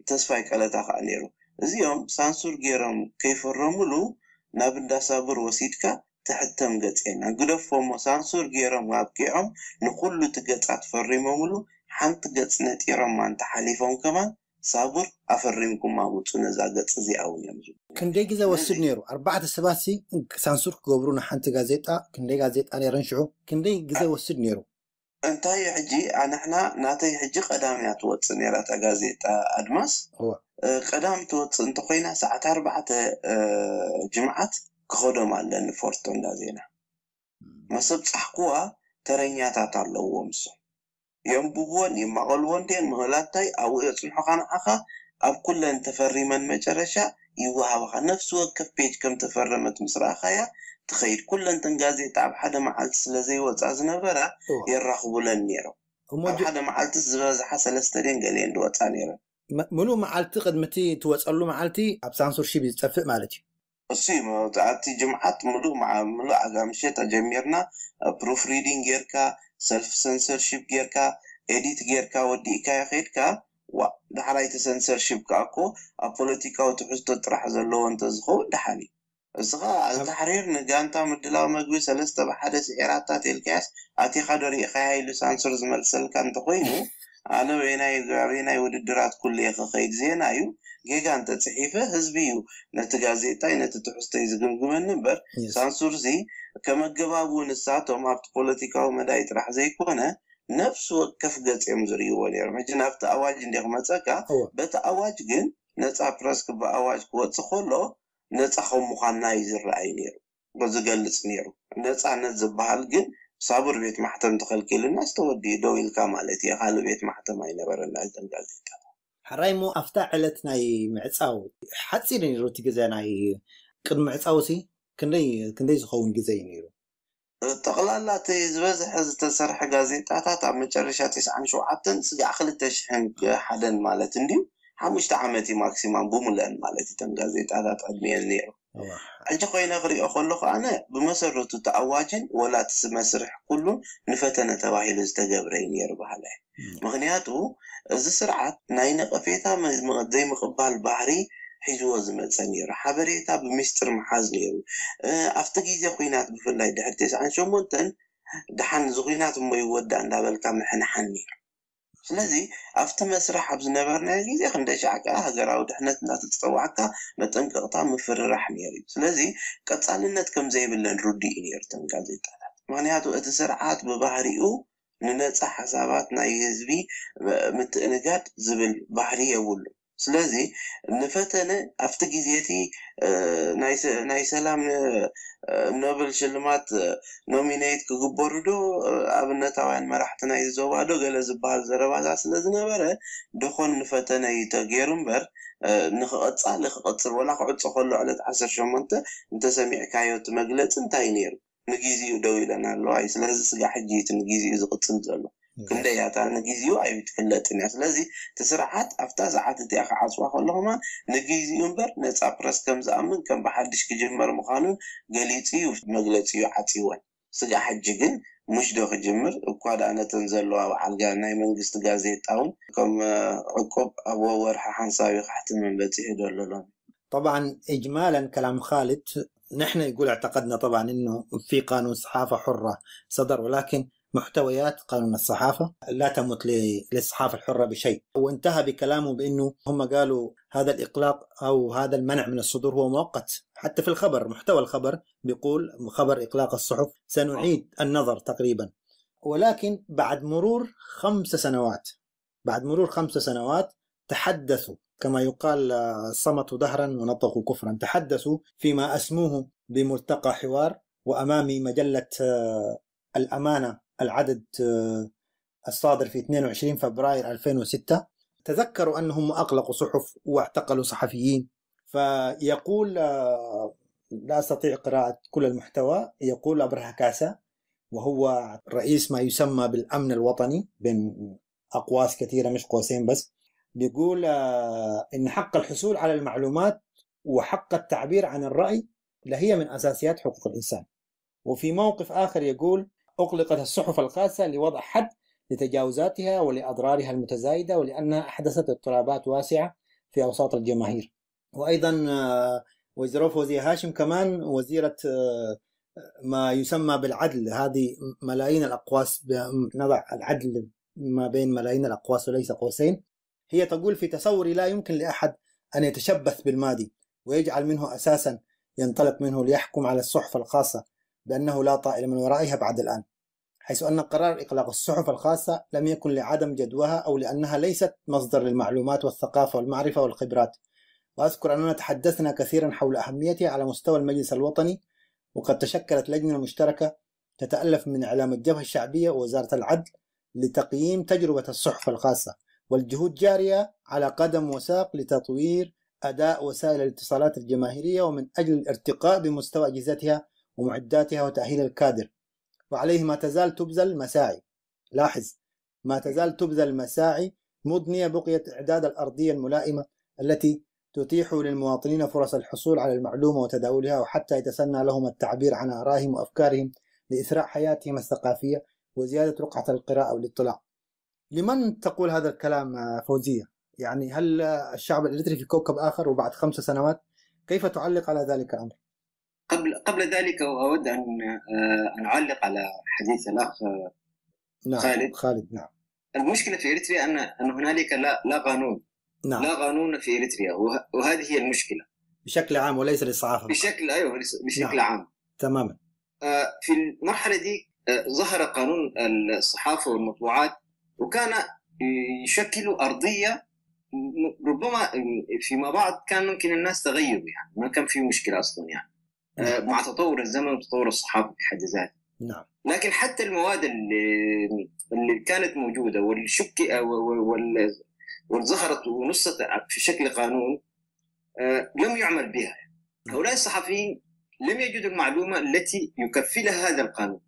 تسفايك على تاخ نيرو زيهم سانسور جيرم كيف الرملو نابندا صابر وسيدكا تحتم قطعنا قدفهم سانسور جيرم وابكيهم نقولو تقطعت فريموملو حنت قطعنا تيرم ما انت حليفهم كمان صابر أفرمكم ما بوتونا زا قطع زي أول يمزو كندي جزا وسد نيرو 4 سباسي سانسور كوبرونا حنت غازيتا كندي غازيتا أنا رنشعو كندي جزا وسد نيرو انتهي حجي أنا إحنا ناتي حجي قداميات واتس نيرات غازيتا أدماس قدام توتس انت خوينا ساعة 4 جمعات كخدم على نفورتون لازينا ما سبت حقوها ترنياتات اللوومس ينبوون يمغلون دين مهلاتاي أو يصنحو خان أخا أب كل أن تفري من مجرشا يوهاوها نفس وكف بيج كم تفرمت مصراخايا تخيل كل أن تنقازي تعب حدا معالت سلازي وتعزنا برا يرخبو لنيرو حدا معالت الزباز حسل استدين قالين دو تانيرو ملو معالتي قدمتي توصلوا معالتي أبسانسور شي بيتفق مالتي السيما تعطي جمعات ملو مع ملو عقامشيتا جميرنا بروف ريدينج جيركا سلف سنسورشيب جيركا إديت جيركا وديكا يخيركا ودحرايت سنسورشيب كاكو أبوليتيكا وتحسطو ترح زلو انتزخو دحاني الزغا التحرير نقانتا مدلاو مقوي سلسة بحادث إيراتات الكاس أتي خدري خيهاي لسانسور زمالسل كان تقوينو أنا ويناي وددرات كل خيد زينايو جيجان تصحيفه هزبيو نتغازيتاي نتتحستي زغمغمن نمبر سانسور زي كما جوابو نساتو مابت بوليتيكاو مدايت راح زي كونه نفس وكف قص يمزريو ولير مجن افت اواج انديخ مصكا بت اواج جن نصا برسك باواج كوص خلو نصا خمخنا يزرعي نير بزغلص نيرو نصا زبحال جن صابر بيت محتم تخلكلنا استودي دويل كمالتي خالو بيت محتم اينبرنا التنقالتي حرايمو أفتعلت ناي معصاو حتصير نيرو تجزا ناي قدم معصاوسي كندي زخون جزاي نيرو تقلالا تيزبز حز تسرح غازيطاتات اب مچرشا 97 سغا خلت شحن حدن مالت انديو 5 عامتي ماكسيمم بوملن مالتي تن غازيطاتات ادميل نيرو انت خوينا غري اخلخ انا بمسرته تاواجن ولا تسمسرح كله نفتنا تواهيل استجبري نير بحاله مغنياتو از سرعات ناي نقفيتا زي مقبال بحري حيزو زمص نير حبريتا بمستر محاز نير افتغيزي خوينات بفلاي دحرتيس عن شومونتن دحن زخينات مو يودا اندابلكا محنحن نير ስለዚህ አፍተ መስራህ አብዝ ነበርና ጊዜ እንደሻቃ ሀገራው ድህነት እናትጽዋዓካ መጠንቀቅታ መፈረራህ ነይሩ ስለዚህ ቀጻልነት ከም ዘይብለን ሩዲ ነይሩ ተንጋዜጣታት ምክንያቱ እቲ ስርዓት በባህሪኡ ንነጻ ሐሳባት ናይ ህዝቢ ምትእንጋድ ዝብል ባህሪ የብሉ ስለዚህ ንፈተነ አፍተ ጊዜቲ ናይ ሰላም ኖቤል ሽልማት ኖሚኔት ክግበሩዶ አብነታውያን መራሕትና ይዘዋዶ ገለ ዝባል ዘረባዛ ስለዝነበረ ደኾን ንፈተነ ይተገይሩምበር ንኽቐጻል ወላ ክዕጽ ከሎ ዕለት 18 እንተሰሚዕካዮ ትመግለጽ እንታይ ነይሩ ንግዚኡ ደው ኢለና ኣሎ አይ ስለዚ ስጋ ሕጂት ንግዚኡ ዝቕጽል ዘሎ ክንደያታ ንግዚኡ ኣይትፍለጥን ስለዚህ ተስርዓት አፍታ ሰዓት እቲያ ከዓጽዋ ከለኹማ ንግዚኡ እምበር ነጻ ፕረስ ከም ዝኣምን ከም በሓድሽ ክጅመር ምዃኑን ገሊጽዩ መግለጽዩ ዓጽይወን ስጋ ሕጂ ግን مش دو خجمر وقاد أنا تنزل وعلى ناي منجست جازيتاون كم عقب أبو ورح حنصاوي حتى من بتيه دولون طبعا إجمالا كلام خالد نحن يقول اعتقدنا طبعا إنه في قانون صحافة حرة صدر ولكن محتويات قانون الصحافة لا تمت للصحافة الحرة بشيء وانتهى بكلامه بأنه هم قالوا هذا الإقلاق أو هذا المنع من الصدور هو مؤقت حتى في الخبر محتوى الخبر بيقول خبر إقلاق الصحف سنعيد النظر تقريبا ولكن بعد مرور 5 سنوات تحدثوا كما يقال صمتوا دهرا ونطقوا كفرا تحدثوا فيما أسموه بملتقى حوار وأمام مجلة الأمانة العدد الصادر في 22 فبراير 2006 تذكروا أنهم أغلقوا صحف واعتقلوا صحفيين فيقول لا أستطيع قراءة كل المحتوى. يقول أبرهة كاسا، وهو رئيس ما يسمى بالأمن الوطني بين أقواس كثيرة مش قوسين بس، بيقول إن حق الحصول على المعلومات وحق التعبير عن الرأي هي من أساسيات حقوق الإنسان. وفي موقف آخر يقول أغلقت الصحف الخاصة لوضع حد لتجاوزاتها ولأضرارها المتزايدة ولأنها أحدثت اضطرابات واسعة في أوساط الجماهير. وأيضا وزيرة فوزية هاشم كمان وزيرة ما يسمى بالعدل، هذه ملايين الأقواس، نضع العدل ما بين ملايين الأقواس وليس قوسين. هي تقول في تصوري لا يمكن لأحد أن يتشبث بالماضي ويجعل منه أساسا ينطلق منه ليحكم على الصحف الخاصة بأنه لا طائل من ورائها بعد الآن، حيث أن قرار إغلاق الصحف الخاصة لم يكن لعدم جدواها أو لأنها ليست مصدر للمعلومات والثقافة والمعرفة والخبرات. وأذكر أننا تحدثنا كثيرا حول أهميتها على مستوى المجلس الوطني، وقد تشكلت لجنة مشتركة تتألف من إعلام الجبهة الشعبية ووزارة العدل لتقييم تجربة الصحف الخاصة، والجهود جارية على قدم وساق لتطوير أداء وسائل الاتصالات الجماهيرية ومن أجل الارتقاء بمستوى أجهزتها ومعداتها وتأهيل الكادر. وعليه ما تزال تبذل مساعي، لاحظ، ما تزال تبذل مساعي مضنية بقية إعداد الأرضية الملائمة التي تتيح للمواطنين فرص الحصول على المعلومة وتداولها، وحتى يتسنى لهم التعبير عن آرائهم وأفكارهم لإثراء حياتهم الثقافية وزيادة رقعة القراءة والاطلاع. لمن تقول هذا الكلام فوزية؟ يعني هل الشعب الإريتري في كوكب آخر وبعد 5 سنوات؟ كيف تعلق على ذلك الأمر؟ قبل ذلك أود أن أعلق على حديث الأخ خالد. نعم. المشكلة في إريتريا أن هنالك لا قانون. نعم. لا قانون في إريتريا، وهذه هي المشكلة بشكل عام وليس للصحافة. بشكل عام. تماما. في المرحلة دي ظهر قانون الصحافة والمطبوعات، وكان يشكل أرضية ربما فيما بعد كان ممكن الناس تغيروا، يعني ما كان في مشكلة أصلا يعني مع تطور الزمن وتطور الصحافة بحد ذاته. نعم. لكن حتى المواد اللي كانت موجودة والظهرت ونصت في شكل قانون لم يعمل بها. هؤلاء الصحفيين لم يجدوا المعلومة التي يكفلها هذا القانون.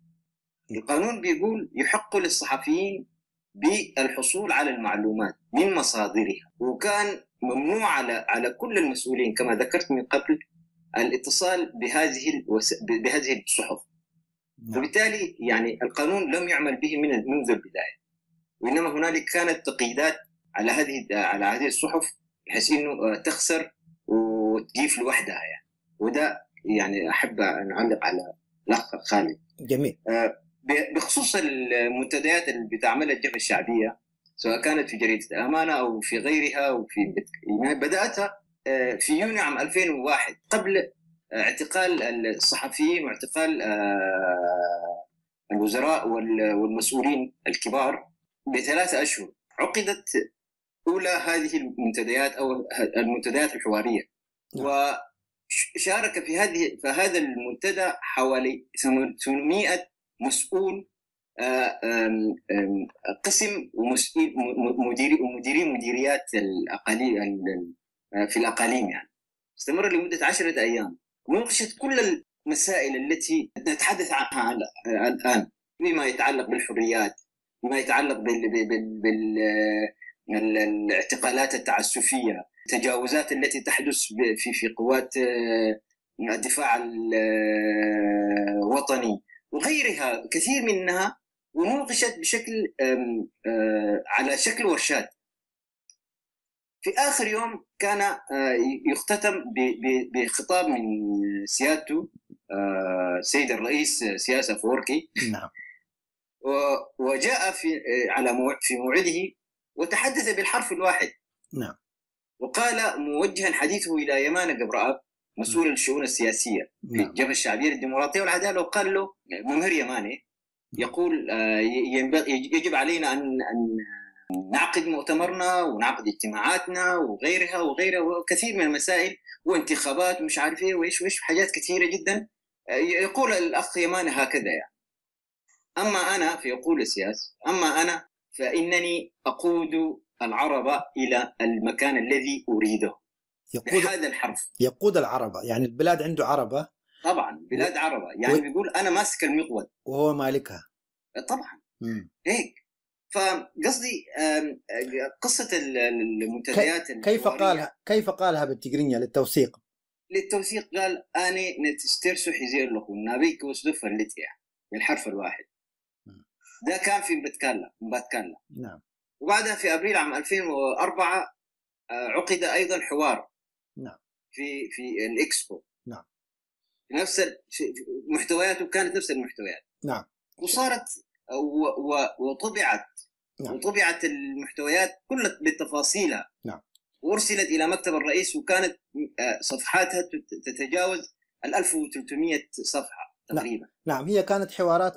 القانون بيقول يحق للصحفيين بالحصول على المعلومات من مصادرها، وكان ممنوع على كل المسؤولين كما ذكرت من قبل الاتصال بهذه الصحف. وبالتالي يعني القانون لم يعمل به منذ البداية، وإنما هنالك كانت تقييدات على هذه الصحف بحيث إنه تخسر وتجيف لوحدها يعني. وده يعني أحب أن أعلق على الأخ خالد. جميل. بخصوص المنتديات اللي بتعملها الجبهة الشعبية سواء كانت في جريدة الأمانة أو في غيرها، بدأتها في يونيو عام 2001 قبل اعتقال الصحفيين واعتقال الوزراء والمسؤولين الكبار ب3 أشهر. عقدت أولى هذه المنتديات أو المنتديات الحوارية، وشارك في هذا المنتدى حوالي 800 مسؤول قسم ومديريات الأقاليم في الأقاليم يعني. استمر لمدة 10 أيام، وناقشت كل المسائل التي نتحدث عنها الآن، بما يتعلق بالحريات، بما يتعلق بالاعتقالات التعسفية، التجاوزات التي تحدث في قوات الدفاع الوطني وغيرها، كثير منها، وناقشت بشكل على شكل ورشات. في آخر يوم كان يختتم بخطاب من سيادته سيد الرئيس سياس أفورقي. نعم. وجاء في موعده وتحدث بالحرف الواحد. نعم. وقال موجها حديثه إلى يمان قبرآب مسؤول الشؤون السياسية في الجبهة الشعبية للديمقراطية والعدالة، وقال له ممهر يماني يقول يجب علينا أن نعقد مؤتمرنا ونعقد اجتماعاتنا وغيرها وكثير من المسائل وانتخابات ومش عارف ايه وإيش حاجات كثيرة جدا. يقول الأخ يماني هكذا يعني. أما أنا فيقول السياس، أما أنا فإنني أقود العرب إلى المكان الذي أريده. بهذا الحرف يقود العربة، يعني البلاد عنده عربة طبعا بلاد عربة يعني بيقول أنا ماسك المقود وهو مالكها طبعا هيك. فقصدي قصة المنتديات كيف قالها بالتجرينيا للتوثيق قال أنا نتسترسو حزير لكم نبيك وصدفة اللتيا بالحرف الواحد. ده كان في بتكلم. نعم. وبعدها في أبريل عام 2004 عقد أيضا حوار. نعم. في الإكسبو. نعم. نفس محتوياته كانت نفس المحتويات. نعم. وصارت وطبعت. نعم. وطبعت المحتويات كلها بتفاصيلها. نعم. وأرسلت إلى مكتب الرئيس وكانت صفحاتها تتجاوز 1300 صفحة تقريبا. نعم. هي كانت حوارات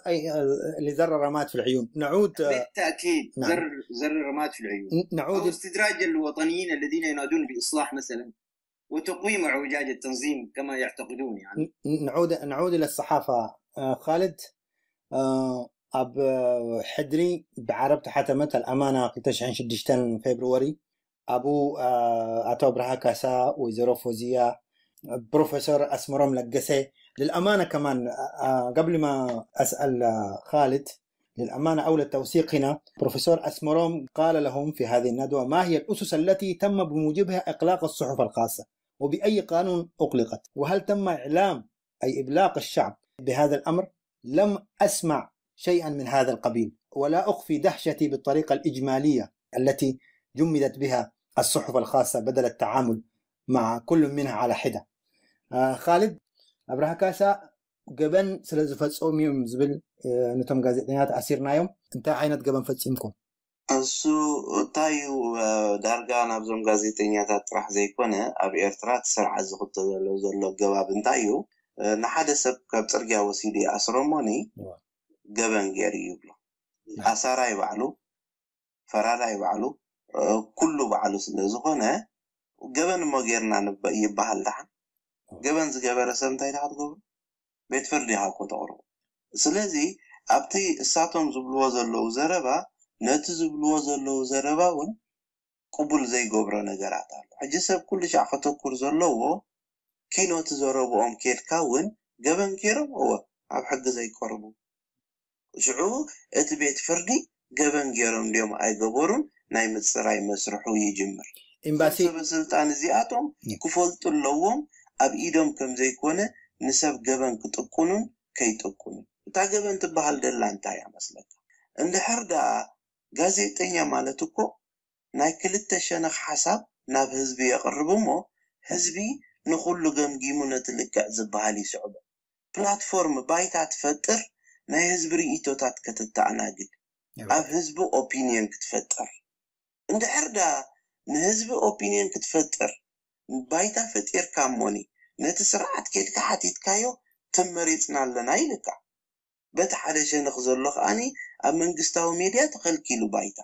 لزر الرماد في العيون. نعود بالتأكيد. نعم. زر الرماد في العيون. نعود أو استدراج الوطنيين الذين ينادون بإصلاح مثلا وتقويم اعوجاج التنظيم كما يعتقدون يعني. نعود إلى الصحافة. خالد أب حدري بعربت حتمت الأمانة في 26 فبراير أبو أتو برها كاسا وزيرو فوزية بروفيسور أسمرهم لقسي. للأمانة كمان قبل ما أسأل خالد للأمانة أو للتوثيق هنا بروفيسور أسمرهم قال لهم في هذه الندوة ما هي الأسس التي تم بموجبها إغلاق الصحف الخاصة وبأي قانون أغلقت وهل تم إعلام أي إبلاغ الشعب بهذا الأمر. لم أسمع شيئا من هذا القبيل ولا أخفي دهشتي بالطريقة الإجمالية التي جمدت بها الصحف الخاصة بدل التعامل مع كل منها على حدة. خالد أبرها كاسا قبن سلزفت صوميوم زبل نتم غازيتينات أسيرنا يوم انت عينت قبن فتسيمكم أسو تايو دارجا نابزوم غازيتينات راح زي كونه أبي إرترات سرعة زغط لو جواب انتايو نحد سب كبترجع وسيلي أسرموني قبن جاري يبلو أسارا يبعلو فرارا يبعلو كله بعلو سلزخونه قبن ما غيرنا يبحل لحن قبن زقبر سمتاي لحد قبن بيت فردي هاكو تغرو سلازي أبتي الساعتهم زبلوا زلو زربا نت زبلوا زلو زربا ون قبل زي قبرا نقرات حجي سب كل شيء خطوكور زلو كينو تزربو أم كير كاون قبن كيرم هو أب حق زي قربو شعو اتبيت فردي قبن كيرم اليوم أي قبرون نايمت سراي مسرحو يجمر إمباسي بسلطان زياتهم كفولت اللوهم أب إيدهم كم زي كونه نسب قبن كتقونون كي تقونون تا قبن تبهال دلان تايا مسلك عند حردا غازيتينيا مالتكو ناي كلتا شنخ حساب ناب هزبي يقربومو هزبي نخلو قمقيمو نتلقى زبهالي سعبا بلاتفورم بايتا تفتر ناي هزب رئيتوتات كتتعناقل اب هزبو اوبينيون كتفتر عند حردا نهزبو اوبينيون كتفتر بايتا فتير كاموني نتسرعت كيلك حاتيت كايو تمريتنا لنا يلكا بتحالي شنخ زلوخ اني اب منقستاو ميديا تخل كيلو بايتا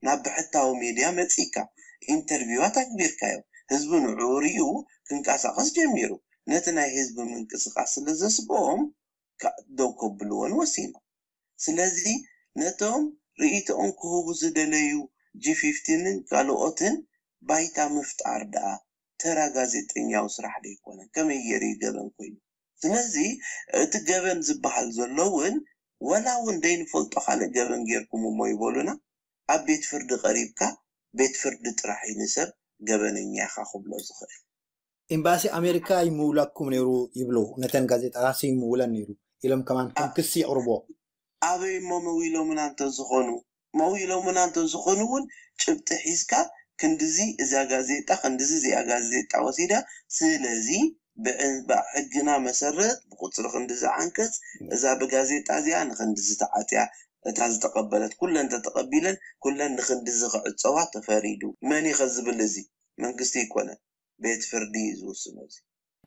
ناب حتاو ميديا متسيكا انترفيواتا كبير كايو هزبو نعوريو كنقاساقس جميرو نتناي هزبو منقسقاس لزسبوهم دوكو بلون وسينو سلازي نتوم رئيتهم كهوبو زدليو G15 قالوؤتن بايتا مفتعر دا ترى غازيتينياو سرح ديكونا كما يري قبن كوين سلازي تقبن زبحال زلوون ولا وندين فلطو خالق قبن غيركم ومو يبولونا اب بيت فرد قريبكا بيت فرد ترحي نسب قبن انياخا خبلو زخير إمباسي أمريكا يمولاكم نيرو يبلو نتن غازيت راسي يمولا نيرو إلم كمان كم كسي أربو أبي مويلو من أنت زخونو مويلو من أنت زخونون شبت حيسكا كندزي إذا غازيتا كندزي زي غازيتا وسيدا سلازي بحقنا مسرت بقصر خندز عنكس إذا بغازيتا زي نخندز تعاتيا تاز تقبلت كل أنت تقبلا كل نخندز قعد سوا تفاريدو ماني خزب اللزي من قستي كونا بيت فردي زو سنوزي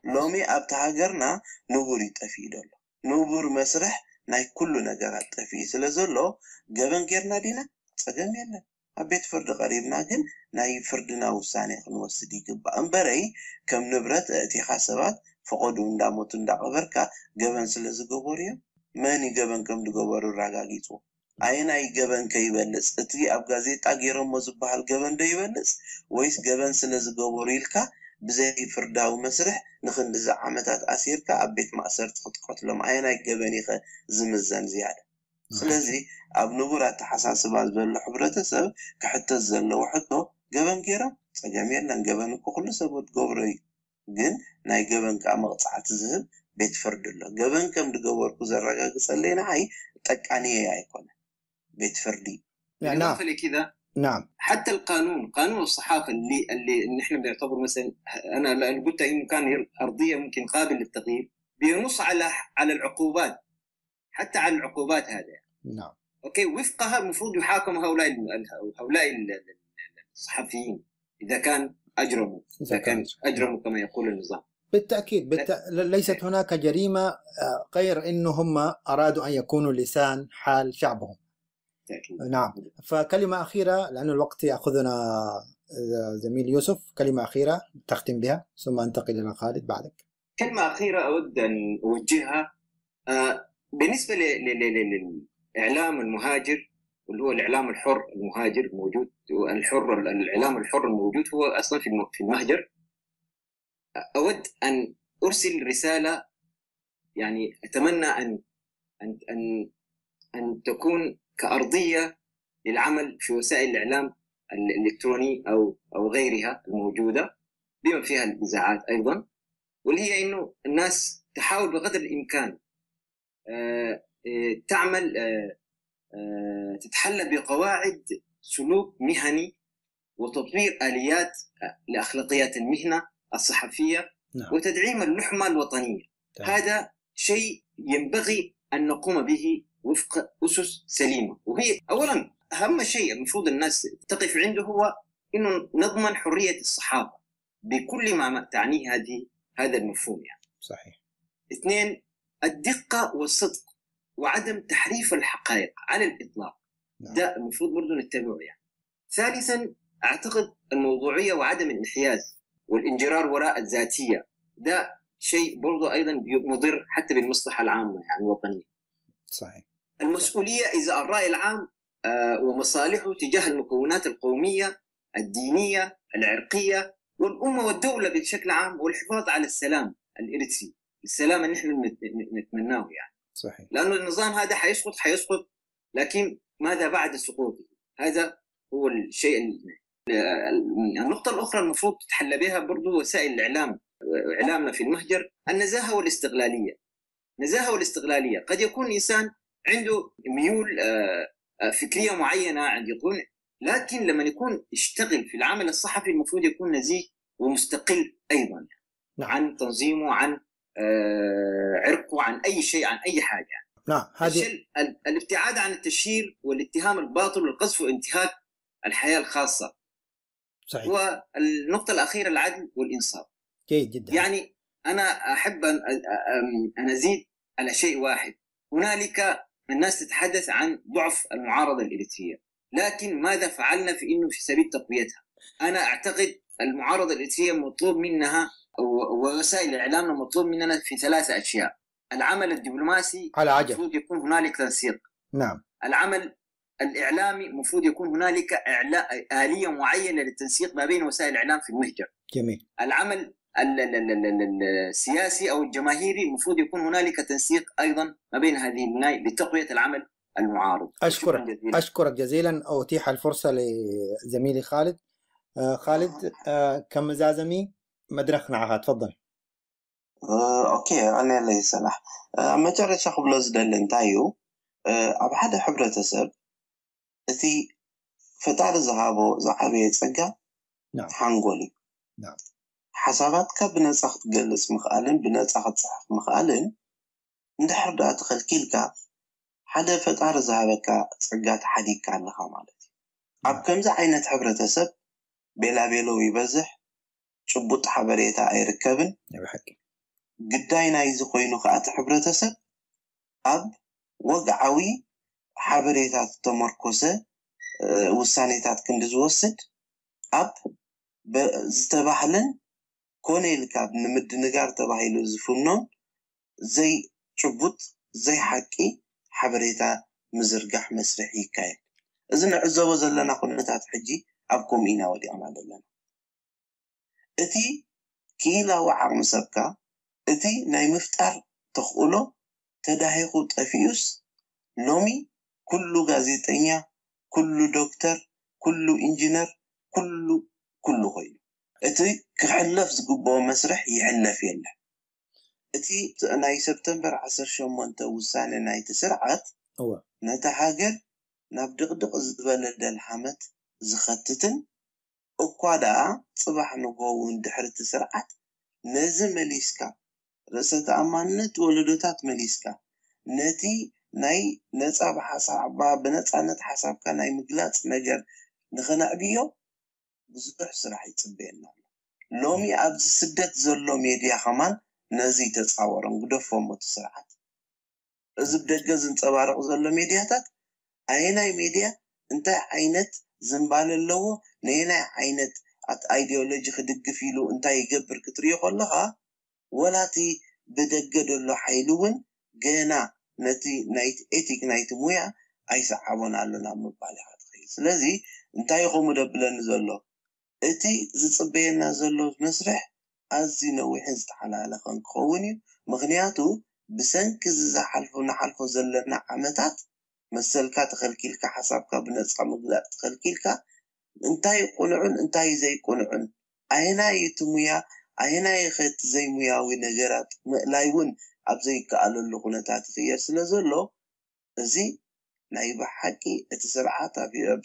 لومي أبتهاجرنا نوبوري تفيد الله نوبور مسرح ناي كل نجارات تفيد سلازلو جبن كيرنا دينا تجمع يلا بيت فرد قريبنا جن ناي فردنا وساني خنوسدي جبا أمبري كم نبرت أتي حسابات فقدون داموتن دعبركا جبن سلازجوبوريا ماني جبن كم دجوبورو راجعيتو أين أي جبن كيبلس أتي أبغازيت أجيرهم مزبح الجبن ده يبلس ويس جبن سلازجوبوريلكا بزي فرداو مسرح نخند زعمتات أسيركا أبيت مأسر تخطقت لهم عينا يقبنيخ زمزان زيادة سلازي أب نبرات حساس باز بل حبرته سب كحتى الزل وحده قبن كيرا جميع لان قبن كل سبب قبري جن ناي قبن كأمقطعة الذهب بيت فرد الله قبن كم دقور كزرقا قصلينا عاي تكانية يكون بيت فردي يعني بالإضافة لكذا نعم حتى قانون الصحافة اللي نحن بنعتبر مثلا أنا قلت إنه كان أرضية ممكن قابل للتغيير بينص على العقوبات حتى على العقوبات هذا نعم أوكي وفقها المفروض يحاكم هؤلاء الصحفيين إذا كان أجرموا كما يقول النظام. بالتأكيد ليست هناك جريمة غير إنه هم أرادوا أن يكونوا لسان حال شعبهم. بالتأكيد. نعم. فكلمة أخيرة لأن الوقت يأخذنا زميل يوسف، كلمة أخيرة تختم بها ثم أنتقل إلى خالد بعدك. كلمة أخيرة أود أن أوجهها بالنسبة للإعلام المهاجر واللي هو الإعلام الحر المهاجر الموجود الإعلام الحر الموجود هو أصلا في المهجر. أود أن أرسل رسالة يعني أتمنى أن تكون كأرضية للعمل في وسائل الإعلام الإلكتروني أو غيرها الموجودة بما فيها الإذاعات أيضا، واللي هي إنه الناس تحاول بقدر الإمكان تعمل تتحلى بقواعد سلوك مهني وتطوير آليات لأخلاقيات المهنة الصحفية. نعم. وتدعيم اللحمة الوطنية. هذا شيء ينبغي أن نقوم به وفق أسس سليمة، وهي أولا أهم شيء المفروض الناس تقف عنده هو إنه نضمن حرية الصحافة بكل ما تعنيه هذا المفهوم يعني. صحيح. 2 الدقة والصدق وعدم تحريف الحقائق على الإطلاق. نعم. ده المفروض برضو نتبعه يعني. 3 أعتقد الموضوعية وعدم الانحياز والانجرار وراء الذاتية، ده شيء برضو أيضا مضر حتى بالمصلحة العامة يعني الوطنية. صحيح. المسؤولية إزاء الرأي العام ومصالحه تجاه المكونات القومية الدينية العرقية والأمة والدولة بشكل عام، والحفاظ على السلام الإرثي، السلام اللي نحن نتمناه يعني. صحيح. لأنه النظام هذا حيسقط، لكن ماذا بعد سقوطه؟ هذا هو الشيء. النقطة الأخرى المفروض تتحلى بها برضو وسائل الإعلام، إعلامنا في المهجر، النزاهة والاستغلالية. قد يكون إنسان عنده ميول فكرية معينة عند يكون، لكن لما يكون يشتغل في العمل الصحفي المفروض يكون نزيه ومستقل أيضا. نعم. عن تنظيمه، عن عرقه، عن أي شيء، عن أي حاجة. نعم. الابتعاد عن التشهير والاتهام الباطل والقذف وانتهاك الحياة الخاصة. صحيح. والنقطة الأخيرة العدل والإنصاف. جيد جدا. يعني أنا أحب أن أزيد على شيء واحد. هنالك الناس تتحدث عن ضعف المعارضة الإريترية، لكن ماذا فعلنا في سبيل تقويتها؟ أنا أعتقد المعارضة الإريترية مطلوب منها ووسائل الإعلام مطلوب مننا في 3 أشياء. العمل الدبلوماسي المفروض يكون هنالك تنسيق. نعم. العمل الإعلامي المفروض يكون هنالك آلية معينة للتنسيق ما بين وسائل الإعلام في المهجر. جميل. العمل السياسي أو الجماهيري المفروض يكون هنالك تنسيق أيضا ما بين هذه البناية لتقوية العمل المعارض. أشكرك جزيلا. أتيح الفرصة لزميلي خالد. خالد كم زازمي مدرخ معها، تفضل. أوكي أنا لي سلاح ما جرت شخص بلوزدل انتايو أب حدا حبرتسب أتي فتار زعابي يتسقى. نعم. حنقولي. نعم. حساباتك بنصخت جلس مخالن بنصخت صحف مخالن ندحر دا تخلكيلك حدا فتار زعابك تسقات حديك علىها مالتي. أب كمزة عينة حبرتسب بلا بيلو يبزح شبوط حبريتا أيركبن. يبحكي. قداينا يزخوينو خاطر حبرتسب أب وقعوي حبريتات تمركزة وسانيتات كندز وسد أب زتباحلن كوني الكاب نمد نقار تباحيلو زفنون زي شبوط زي حكي حبريتا مزرقح مسرحي كاين إذن عزوز لنا خنتات حجي أبكم إنا ودي أمان لنا. إتي كيلا وعقم سبكا اتي ناي مفتار تخقلو تداهيخو تفيوس لومي كل غازيتينيا كل دكتور كل انجينير كل هوي اتي كحلف زقبو مسرح يحلف يلا اتي ناي سبتمبر 18 وسانه ناي تسرعت هو نتحاجر نبدقدق زبل الحمت زختتن اقوادا صباح نغوون دحر تسرعت نزم مليسكا رست امانت ولدوتات مليسكا نتي ناي نصاب حساب بنصانت حسابك ناي مغلاص نجر نخنعبيو بزح سراح يصبينا لومي ابز سدت زلو ميديا كمان نزي تصاورن غدفهم تسرعت ازب دجز انصبارق زلو ميدياتات ايناي ميديا انت عينت زنبال اللو نينا عينت ات ايديولوجي خدقفيلو انت يجبر كتريو خلها ولاتي بدقدلو حيلون جينا نتي نايت ايتيك نايت مويا ايسحبون علونا مبالغات خي سلازي انت يقوم دبلن زلو اتي زصبينا زلو مسرح ازي نويحن استحلالخن كوني مغنياتو بسنك زحلفو نحلفو زلنا عمتات مسلكا تخلكيلكا حسابكا بنصا مغلاق تخلكيلكا انتاي قنعون انتاي زي قنعون اينا يتمويا اينا يخت زي موياوي نجرات لايون ابزي كالو خنتات خير سلازلو ازي ناي بحقي اتسرعاتا في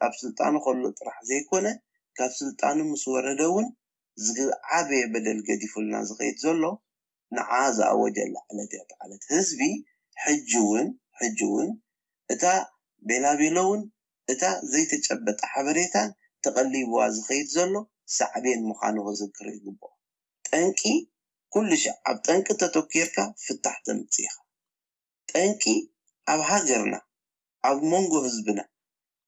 ابسلطان خلو طرح زي كونه كاب سلطان مسوردون عابي بدل قديفلنا زغيت زلو نعاز اوجل على حزبي حجون اتا بيلون اتا زي تجبت حبريتان تقليبوا زغيت زلو سعبين مخانو ذكر يغبو طنقي كل شعب طنق تتوكيركا فتحت مصيخه طنقي اب هاجرنا اب مونغو حزبنا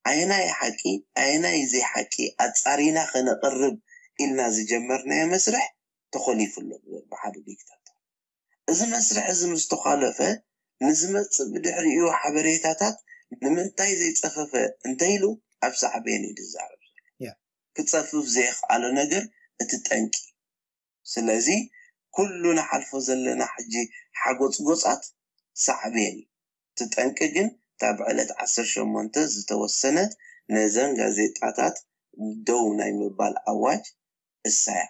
عيناي حقي عيناي زي حقي اصارينا خنقرب إلنا زي جمرنا مسرح تخليف له بحد ديكتاتور اذا مسرح اذا مستخالفه نزمت بدحريو حبريتاتات نمنتاي زي تصففه انتيلو ابصح بيني دزارب كتصفف زيخ على نجر اتطنقي سلازي كلنا حلفو زلنا حجي حقوص قصات صعبيني تطنقجن تابعلت 18 زتوسنت نزن غازيطاتات دو ناي مبال اواج الساعه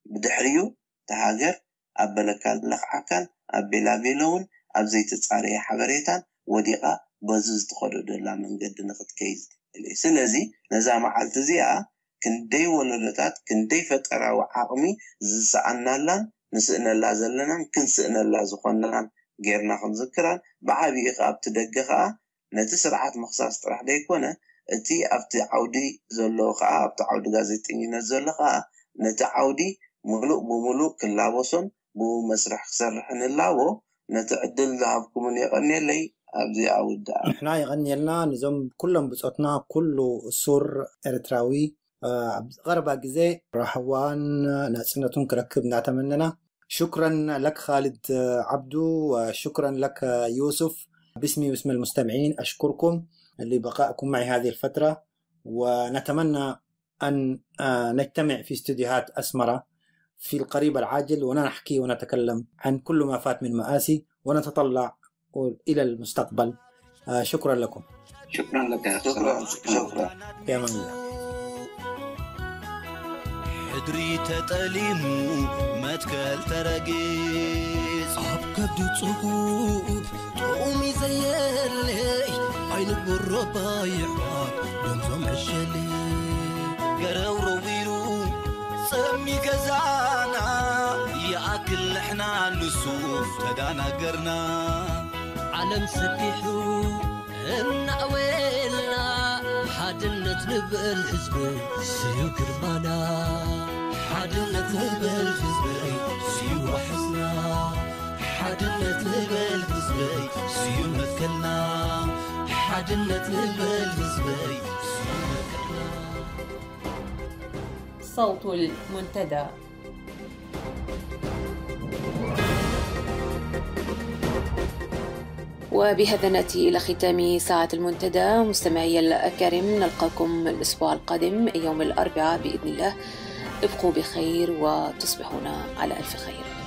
بدحريو تهاجر ابلكال لخعكن ابيلابيلون ابزي تصاري حبريتان وديقه بزز تخدو دلا منجد نخت كيز سلازي نزا معلت زيا كندي ولدتات كندي فتراو عقمي زسعنالان نسئنا زلنا كنسئنا زخننا غيرنا خنذكران بعبي اب تدغخا نتسرعات مخصاص طرح ديكونه اتي ابت عودي زلوخا ابت عود غازيتينينا زلوخا نتعودي ملوء كلابوسون بو مسرح سرحن اللاو نتعدل ذهبكم يغني لي ابزي عود احنا يغني لنا نزم كلهم بصوتنا كله سور ارتراوي غربا جزي رحوان ناسنتون كركب نعتمننا شكرا لك خالد عبدو وشكرا لك يوسف باسمي واسم المستمعين أشكركم لبقائكم معي هذه الفترة ونتمنى أن نجتمع في استديوهات أسمرة في القريب العاجل ونحكي ونتكلم عن كل ما فات من مآسي ونتطلع إلى المستقبل. شكرا لكم. شكرا لك. شكرا. يا من الله. حدري تتأليمو متكال ترقيز عبكبدو تصقوب تقومي زيالي عينك بالربايع دمزم عشالي قرأو رويرو سمي كزانا يأكل احنا نسوف تدانا قرنا عالم سبيحو النعويلنا حادنة نبقى الحزب سيو قربانا حادنة نبقى الحزب سيو حزنا حادنة نبقى الحزب سيو مكلنا حادنة نبقى الحزب سيو مكلنا. صوت المنتدى. وبهذا نأتي إلى ختام ساعة المنتدى. مستمعي الكرام، نلقاكم الأسبوع القادم يوم الأربعاء بإذن الله ابقوا بخير وتصبحون على ألف خير.